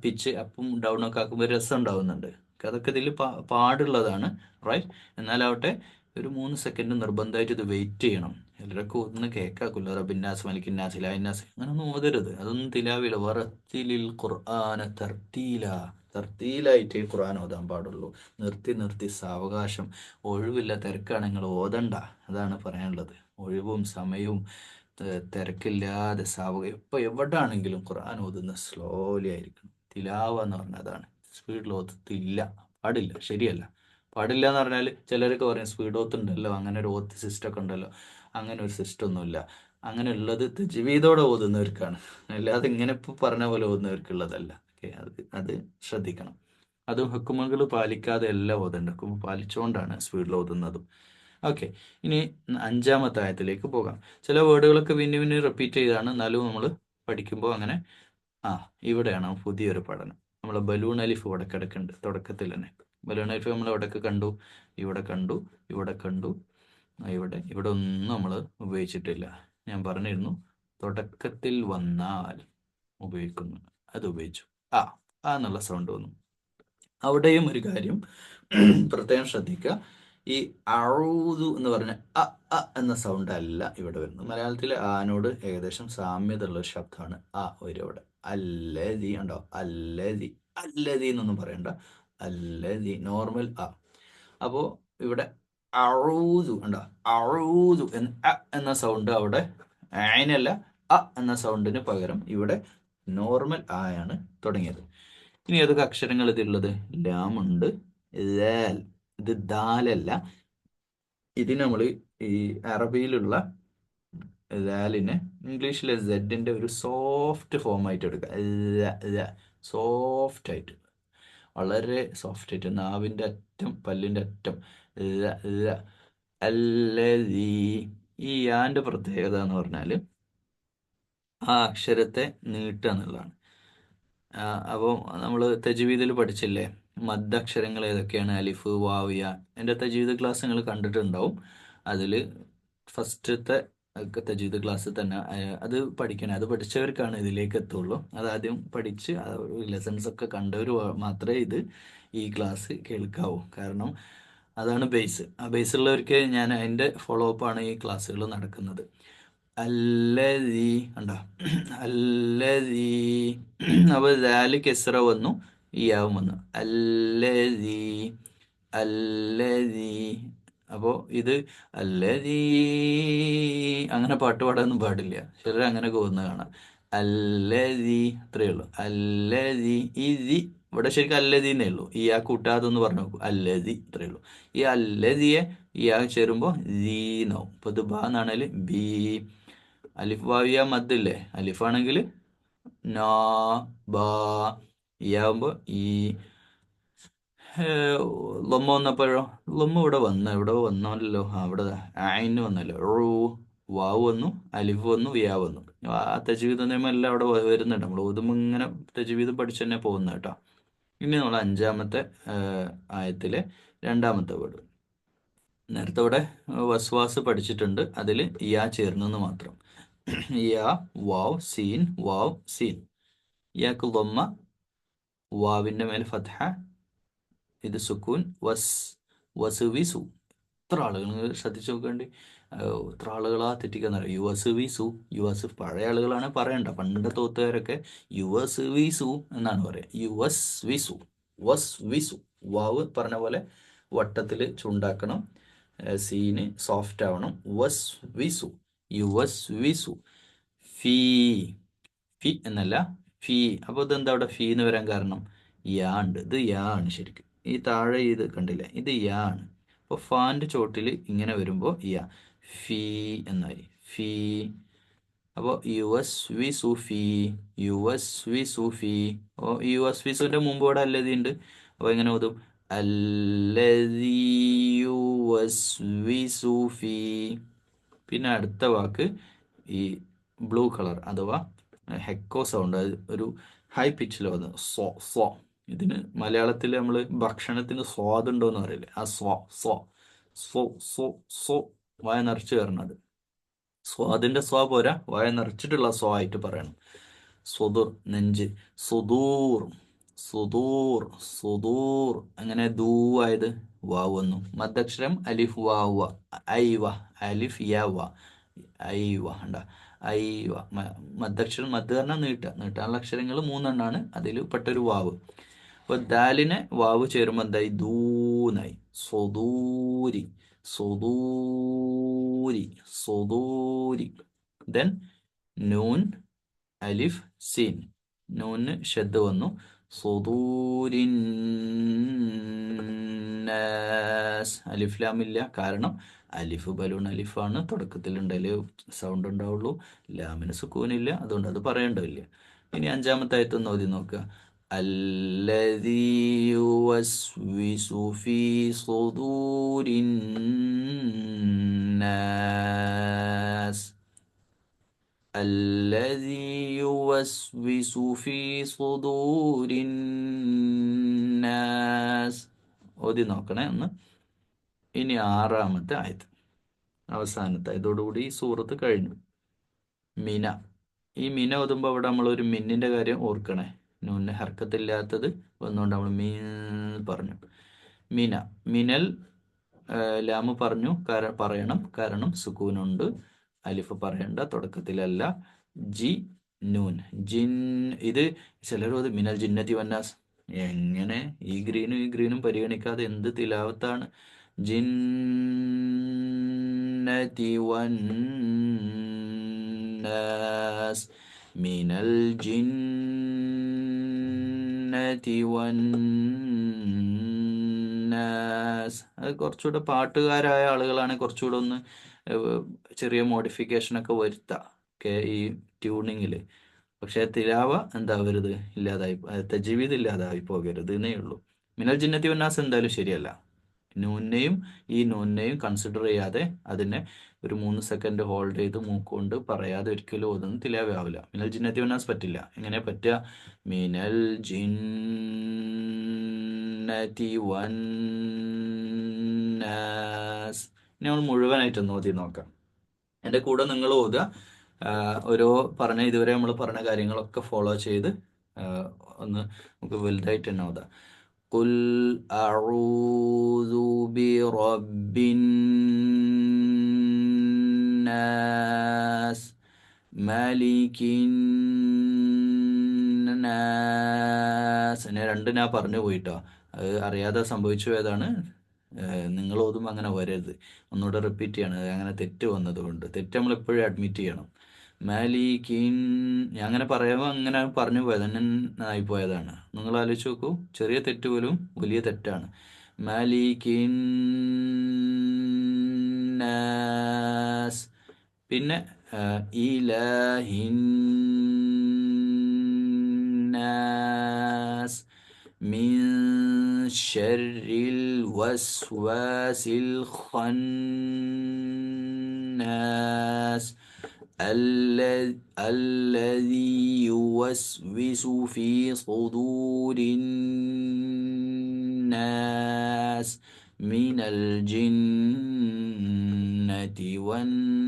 പിച്ച് അപ്പും ഡൗണും ഒക്കെ ആക്കുമ്പോൾ രസം ഉണ്ടാവുന്നുണ്ട്. അതൊക്കെ ഇതിൽ പാടുള്ളതാണ്, റൈറ്റ്. എന്നാലാവട്ടെ ഒരു 3 സെക്കൻഡ് നിർബന്ധമായിട്ട് ഇത് വെയിറ്റ് ചെയ്യണം. എല്ലാവർക്കും ഒന്ന് കേൾക്കാക്കില്ല. റബ്ബിന്നാസ് മലിക്കിന്നാസ് ഇലാഹിന്നാസ് അങ്ങനെ ഒന്നും ഓതരുത്, അതൊന്നും തിലാവില്ല. വറത്തിലിൽ ഖുർആന തർത്തീല. തർത്തീലായിട്ടേ ഖുർആൻ ഓതാൻ പാടുള്ളൂ. നിർത്തി നിർത്തി സാവകാശം, ഒഴിവില്ല തിരക്കാണ് നിങ്ങൾ ഓതണ്ട. അതാണ് പറയാനുള്ളത്. ഒഴിവും സമയവും തിരക്കില്ലാതെ ഇപ്പോൾ എവിടെയാണെങ്കിലും ഖുർആൻ ഓതുന്ന സ്ലോലി ആയിരിക്കണം. തിലാവ എന്ന് പറഞ്ഞാൽ അതാണ്. സ്പീഡിൽ ഓത്തില്ല, പാടില്ല, ശരിയല്ല. പാടില്ല എന്ന് പറഞ്ഞാൽ ചിലരൊക്കെ പറയും സ്പീഡ് ഓത്തുണ്ടല്ലോ, അങ്ങനെ ഒരു ഓത്ത് സിസ്റ്റം ഒക്കെ ഉണ്ടല്ലോ. അങ്ങനെ ഒരു സിസ്റ്റം ഒന്നുമില്ല. അങ്ങനെ ഉള്ളത് ജീവിതത്തോടെ ഓതുന്നവർക്കാണ്, അല്ലാതെ ഇങ്ങനെ ഇപ്പോൾ പറഞ്ഞ പോലെ ഓതുന്നവർക്കുള്ളതല്ല. ഓക്കെ, അത് ശ്രദ്ധിക്കണം. അതും ഹുക്കുമുകൾ പാലിക്കാതെ എല്ലാം ഓതുന്നുണ്ട്, ഹുക്കുമ പാലിച്ചുകൊണ്ടാണ് സ്പീഡിൽ ഓതുന്നതും. ഓക്കെ, ഇനി 5-ാമത്തെ ആയത്തിലേക്ക് പോകാം. ചില വേർഡുകളൊക്കെ പിന്നെ പിന്നെ റിപ്പീറ്റ് ചെയ്താണ്, എന്നാലും നമ്മൾ പഠിക്കുമ്പോൾ അങ്ങനെ ഇവിടെയാണ് പുതിയൊരു പഠനം. നമ്മൾ ബലൂൺ അലിഫ് ഇവിടെ കിടക്കുന്നുണ്ട് തുടക്കത്തിൽ തന്നെ. ബലൂൺ അലിഫ് നമ്മൾ എവിടെയൊക്കെ കണ്ടു? ഇവിടെ കണ്ടു, ഇവിടെ കണ്ടു, ഇവിടെ ഒന്നും നമ്മൾ ഉപയോഗിച്ചിട്ടില്ല. ഞാൻ പറഞ്ഞിരുന്നു തുടക്കത്തിൽ വന്നാൽ ഉപയോഗിക്കുന്നു, അത് ഉപയോഗിച്ചു. എന്നുള്ള സൗണ്ട് വന്നു. അവിടെയും ഒരു കാര്യം പ്രത്യേകം ശ്രദ്ധിക്കുക. ഈ അഊദു എന്ന് പറഞ്ഞ എന്ന സൗണ്ട് അല്ല ഇവിടെ വരുന്നത്. മലയാളത്തിൽ ആനോട് ഏകദേശം സാമ്യത ഉള്ള ഒരു ശബ്ദമാണ് വരും അവിടെ. അല്ലതി ഉണ്ടോ? അല്ലതി, അല്ലതി എന്നൊന്നും പറയണ്ട, അല്ലതി നോർമൽ അപ്പോൾ ഇവിടെ അഊദു ഉണ്ടോ? അഊദു എന്ന സൗണ്ട് അവിടെ ആനല്ല, എന്ന സൗണ്ടിന് പകരം ഇവിടെ നോർമൽ ആയാണ് തുടങ്ങിയത്. ഇനി ഏതൊക്കെ അക്ഷരങ്ങൾ ഇതിലുള്ളത്? ലാമുണ്ട്, ലാൽ, ഇത് ദാലല്ല. ഇതിന് നമ്മൾ ഈ അറബിയിലുള്ള ലാലിനെ ഇംഗ്ലീഷിലെ സെഡിന്റെ ഒരു സോഫ്റ്റ് ഫോം ആയിട്ട് എടുക്കുക. സോഫ്റ്റ് ആയിട്ട്, വളരെ സോഫ്റ്റ് ആയിട്ട്, നാവിൻ്റെ അറ്റം, പല്ലിൻ്റെ അറ്റം. അല്ലദീ. ഈ യാന്റെ പ്രത്യേകത എന്ന് പറഞ്ഞാൽ ആ അക്ഷരത്തെ നീട്ടുക എന്നുള്ളതാണ്. അപ്പോൾ നമ്മൾ തജ്വീദിൽ പഠിച്ചില്ലേ മദ്ദക്ഷരങ്ങൾ ഏതൊക്കെയാണ്? അലിഫ്, വാവ്, യാ. എൻ്റെ തജ്വീദ് ക്ലാസ് നിങ്ങൾ കണ്ടിട്ടുണ്ടാവും. അതിൽ ഫസ്റ്റത്തെ തജ്വീദ് ക്ലാസ് തന്നെ അത് പഠിക്കണേ. അത് പഠിച്ചവർക്കാണ് ഇതിലേക്ക് എത്തുള്ളൂ. അതാദ്യം പഠിച്ച് ലെസൺസ് ഒക്കെ കണ്ടവർ മാത്രമേ ഈ ക്ലാസ് കേൾക്കാവൂ. കാരണം അതാണ് ബേസ്. ആ ബേസ് ഉള്ളവർക്ക് ഞാൻ അതിൻ്റെ ഫോളോ അപ്പാണ് ഈ ക്ലാസ്സുകൾ നടക്കുന്നത്. അല്ലദീ കണ്ടോ? അല്ലദീ. അപ്പോൾ ദാല് കെസ്റ വന്നു, ഈ യാവും വന്നു. അല്ലദീ, അല്ലദീ. അപ്പോൾ ഇത് അല്ലദീ അങ്ങനെ പാട്ട് പാടാനൊന്നും പാടില്ല. ചിലർ അങ്ങനെ പോകുന്നത് കാണാം. അല്ലദീ, അത്രയേ ഉള്ളൂ. അല്ലദീ. ഇവിടെ ശരിക്കും അല്ലദീന്നേ ഉള്ളൂ. ഈ കൂട്ടാതെന്ന് പറഞ്ഞു നോക്കൂ. അല്ലദീ, ഇത്രയേ ഉള്ളൂ. ഈ അല്ലദിയെ ഈ ചേരുമ്പോൾ ദീനാവും. ഇപ്പൊ ഇത് ബ എന്നാണെങ്കിൽ ബി. അലിഫ് വാവിയ മദ്ദില്ലേ? അലിഫാണെങ്കിൽ നാ, ബാ. ഈ ആവുമ്പോൾ ഈ. ലൊമ്മ വന്നപ്പോഴോ? ലൊമ്മ ഇവിടെ വന്നല്ലോ. അവിടെ ആയിന് വന്നല്ലോ. വാവ് വന്നു, അലിഫ് വന്നു, യാ വന്നു. ആ തജ്വീദ് നിയമം എല്ലാം അവിടെ വരുന്നുണ്ട്. നമ്മൾ ഓതുമ്പോൾ ഇങ്ങനെ തജ്വീദ് പഠിച്ചു തന്നെ പോകുന്നത് കേട്ടോ. ഇനി നമ്മൾ 5-ാമത്തെ ആയത്തിലെ 2-ാമത്തെ വേർഡ്. നേരത്തെ ഇവിടെ വസ്വാസ് പഠിച്ചിട്ടുണ്ട്, അതിൽ യാ ചേർന്നെന്ന് മാത്രം. യാ, വാവ്, സീൻ, വാവ്, സീൻ. യാക്ക് ലൊമ്മ, വാവിൻ്റെ മേൽ ഫത്ഹ, ഇത് സുക്കൂൻ. വസുവിസു. എത്ര ആളുകൾ ശ്രദ്ധിച്ചു നോക്കേണ്ടി. എത്ര ആളുകളാ തെറ്റിക്കാന്നറിയാം. യുവസ് പഴയ ആളുകളാണ് പറയണ്ട. പണ്ടത്തെ ഒത്തുകാരൊക്കെ യുവസുവിസു എന്നാണ് പറയുക. വസ്വിസു. വാവ് പറഞ്ഞ പോലെ വട്ടത്തിൽ ചുണ്ടാക്കണം. സീന് സോഫ്റ്റ് ആവണം. യുവസ്വിസു. ഫീ എന്നല്ല, ഫീ. അപ്പോൾ ഇതെന്താ അവിടെ ഫീ എന്ന് വരാൻ കാരണം? യാ ഉണ്ട്. ഇത് യാ ആണ് ശരിക്കും. ഈ താഴെ ഇത് കണ്ടില്ലേ, ഇത് യാ ആണ്. അപ്പോൾ ഫാൻ്റെ ചോട്ടിൽ ഇങ്ങനെ വരുമ്പോൾ യാ, ഫീ എന്നായി. ഫീ. അപ്പോൾ യുവസ്വിസുഫി. അപ്പോൾ യുവസ്വിസുവിൻ്റെ മുമ്പ് ഇവിടെ അല്ലതി ഉണ്ട്. അപ്പോൾ എങ്ങനെ ഓതും? അല്ലദീ യുവസ്വിസുഫി. പിന്നെ അടുത്ത വാക്ക് ഈ ബ്ലൂ കളർ അഥവാ ഹെക്കോ സൗണ്ട്, ഒരു ഹൈ പിച്ചിൽ വന്ന് സോ. ഇതിന് മലയാളത്തിൽ നമ്മൾ ഭക്ഷണത്തിന് സ്വാദുണ്ടോ എന്ന് പറയില്ലേ? ആ സോ വായ നിറച്ച് കയറണത്. സ്വാദിന്റെ സ്വാ പോരാ, വായ നിറച്ചിട്ടുള്ള സ്വാ ആയിട്ട് പറയണം. സുദൂർ, നെഞ്ച്. സുദൂർ. അങ്ങനെ ദൂ ആയത് വാവ് വന്നു. മദ്ദക്ഷരം അലിഫ് വാവ. ഐവ, അലിഫ് യാവ, ഐവ. ഉണ്ട ഐവ. മദ്ദക്ഷരം, മദ് പറഞ്ഞാൽ നീട്ടാനുള്ള അക്ഷരങ്ങൾ 3 അതിൽ പെട്ടൊരു വാവ്. അപ്പൊ ദാലിനെ വാവ് ചേരുമ്പോൾ എന്തായി? ദൂനായി. സ്വദൂരി, സ്വദൂരി, സ്വദൂരി. ദെൻ നൂൻ, അലിഫ്, സീൻ. നൂന് ഷദ് വന്നു. സുദൂരിന്നാസ്. അലിഫ് ലാം ഇല്ല, കാരണം അലിഫ് ബലൂൺ അലിഫാണ്, തുടക്കത്തിൽ ഉണ്ടല്ലേ സൗണ്ട് ഉണ്ടാവുള്ളൂ. ലാമിന് സുക്കൂനില്ല, അതുകൊണ്ട് അത് പറയേണ്ടതില്ല. ഇനി അഞ്ചാമത്തെ ആയത്തൊന്ന് ഓതി നോക്കുക. അല്ലദീ യുവസ്വിസു ഫീ സുദൂരിന്നാസ്. الذي يوسوس في صدور الناس. ഓതി നോക്കണേ ഒന്ന്. ഇനി ആറാമത്തെ ആയത്ത്, അവസാനത്തെ ആയതോടുകൂടി ഈ സൂറത്ത് കഴിഞ്ഞു. മിന. ഈ മിന ഓതുമ്പോൾ അവിടെ നമ്മളൊരു മിന്നിന്റെ കാര്യം ഓർക്കണേ. നൂന് ഹർക്കത്തില്ലാത്തത് ഒന്നുകൊണ്ട് നമ്മൾ മീൻ പറഞ്ഞു. മിന, മിനൽ ലാമ് പറഞ്ഞു, പറയണം, കാരണം സുക്കൂനുണ്ട്. അലിഫ് പറയണ്ട, തുടക്കത്തിലല്ല. ജി നൂൻ, ജിൻ. ഇത് ചിലരും അത് മിനൽ ജിന്നതി വന്നാസ്. എങ്ങനെ ഈ ഗ്രീനും പരിഗണിക്കാതെ എന്ത് തിലാവത്താണ്? ജിന്നതി വന്നാസ്, മിനൽ ജിന്നതി വന്നാസ്. അത് കുറച്ചുകൂടെ പാട്ടുകാരായ ആളുകളാണ് കുറച്ചുകൂടെ ഒന്ന് ചെറിയ മോഡിഫിക്കേഷനൊക്കെ വരുത്താം ഈ ട്യൂണിങ്ങിൽ. പക്ഷേ തിലാവ എന്താവരുത്, ഇല്ലാതായി, തജ്വീദ് ഇല്ലാതായി പോകരുത് എന്നേ ഉള്ളൂ. മിനൽ ജിന്നത്തി വന്നാസ് എന്തായാലും ശരിയല്ല. നൂനെയും ഈ നൂനെയും കൺസിഡർ ചെയ്യാതെ അതിനെ ഒരു 3 സെക്കൻഡ് ഹോൾഡ് ചെയ്ത് മൂക്കുകൊണ്ട് പറയാതെ ഒരിക്കലും ഓതുന്നത് തിലാവാവില്ല. മിനൽ ജിന്നത്തി വന്നാസ് പറ്റില്ല. എങ്ങനെ പറ്റുക? മിനൽ ജിന്നതി വന്നാസ്. ഇനി നമ്മൾ മുഴുവനായിട്ടൊന്ന് ഓതി നോക്കാം. എൻ്റെ കൂടെ നിങ്ങൾ ഓതുക. ഓരോ ഇതുവരെ നമ്മൾ പറഞ്ഞ കാര്യങ്ങളൊക്കെ ഫോളോ ചെയ്ത് ഒന്ന് നമുക്ക് വലുതായിട്ട് തന്നെ ഓതാം. ഖുൽ അഊദു ബിറബ്ബിന്നാസ് മലിക്കിന്നാസ്. ഞാൻ പറഞ്ഞു പോയിട്ടോ, അത് അറിയാതെ സംഭവിച്ചു പോയതാണ്. നിങ്ങൾ ഓതുമ്പോൾ അങ്ങനെ വരരുത്. ഒന്നുകൂടെ റിപ്പീറ്റ് ചെയ്യണം. അങ്ങനെ തെറ്റ് വന്നതുകൊണ്ട്. തെറ്റ് നമ്മൾ എപ്പോഴും അഡ്മിറ്റ് ചെയ്യണം. മാലിക്കിൻ, ഞാൻ അങ്ങനെ പറയുമ്പോൾ അങ്ങനെ പറഞ്ഞു പോയത് തന്നെ ആയിപ്പോയതാണ്. നിങ്ങൾ ആലോചിച്ച് നോക്കൂ, ചെറിയ തെറ്റ് പോലും വലിയ തെറ്റാണ്. മാലിക്കിന്നാസ്. പിന്നെ ഇലാഹിന്നാസ് മിൻ ശർരിൽ വസ്വാസിൽ ഖന്നാസ് الذي يوسوس في صدور الناس من الجنة والناس.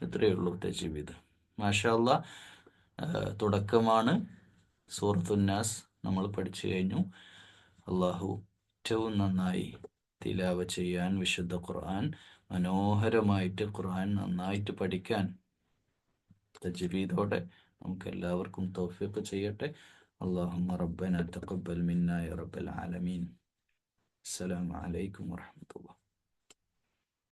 ഇത്രയേ ഉള്ളൂ തജ്വീദ്. മാഷാ അല്ലാ. തുടക്കമാണ്. സൂറത്തുന്നാസ് നമ്മൾ പഠിച്ചു കഴിഞ്ഞു. അള്ളാഹു ഏറ്റവും നന്നായി തിലാവ ചെയ്യാൻ, വിശുദ്ധ ഖുർആൻ മനോഹരമായിട്ട് ഖുർആൻ നന്നായിട്ട് പഠിക്കാൻ തജ്വീദോടെ നമുക്ക് എല്ലാവർക്കും തൗഫീഖ് ചെയ്യട്ടെ. അല്ലാഹുമ്മ റബ്ബന തഖബ്ബൽ മിന്നാ യാ റബ്ബൽ ആലമീൻ. അസ്സലാമു അലൈക്കും വറഹ്മത്തുള്ളാഹി.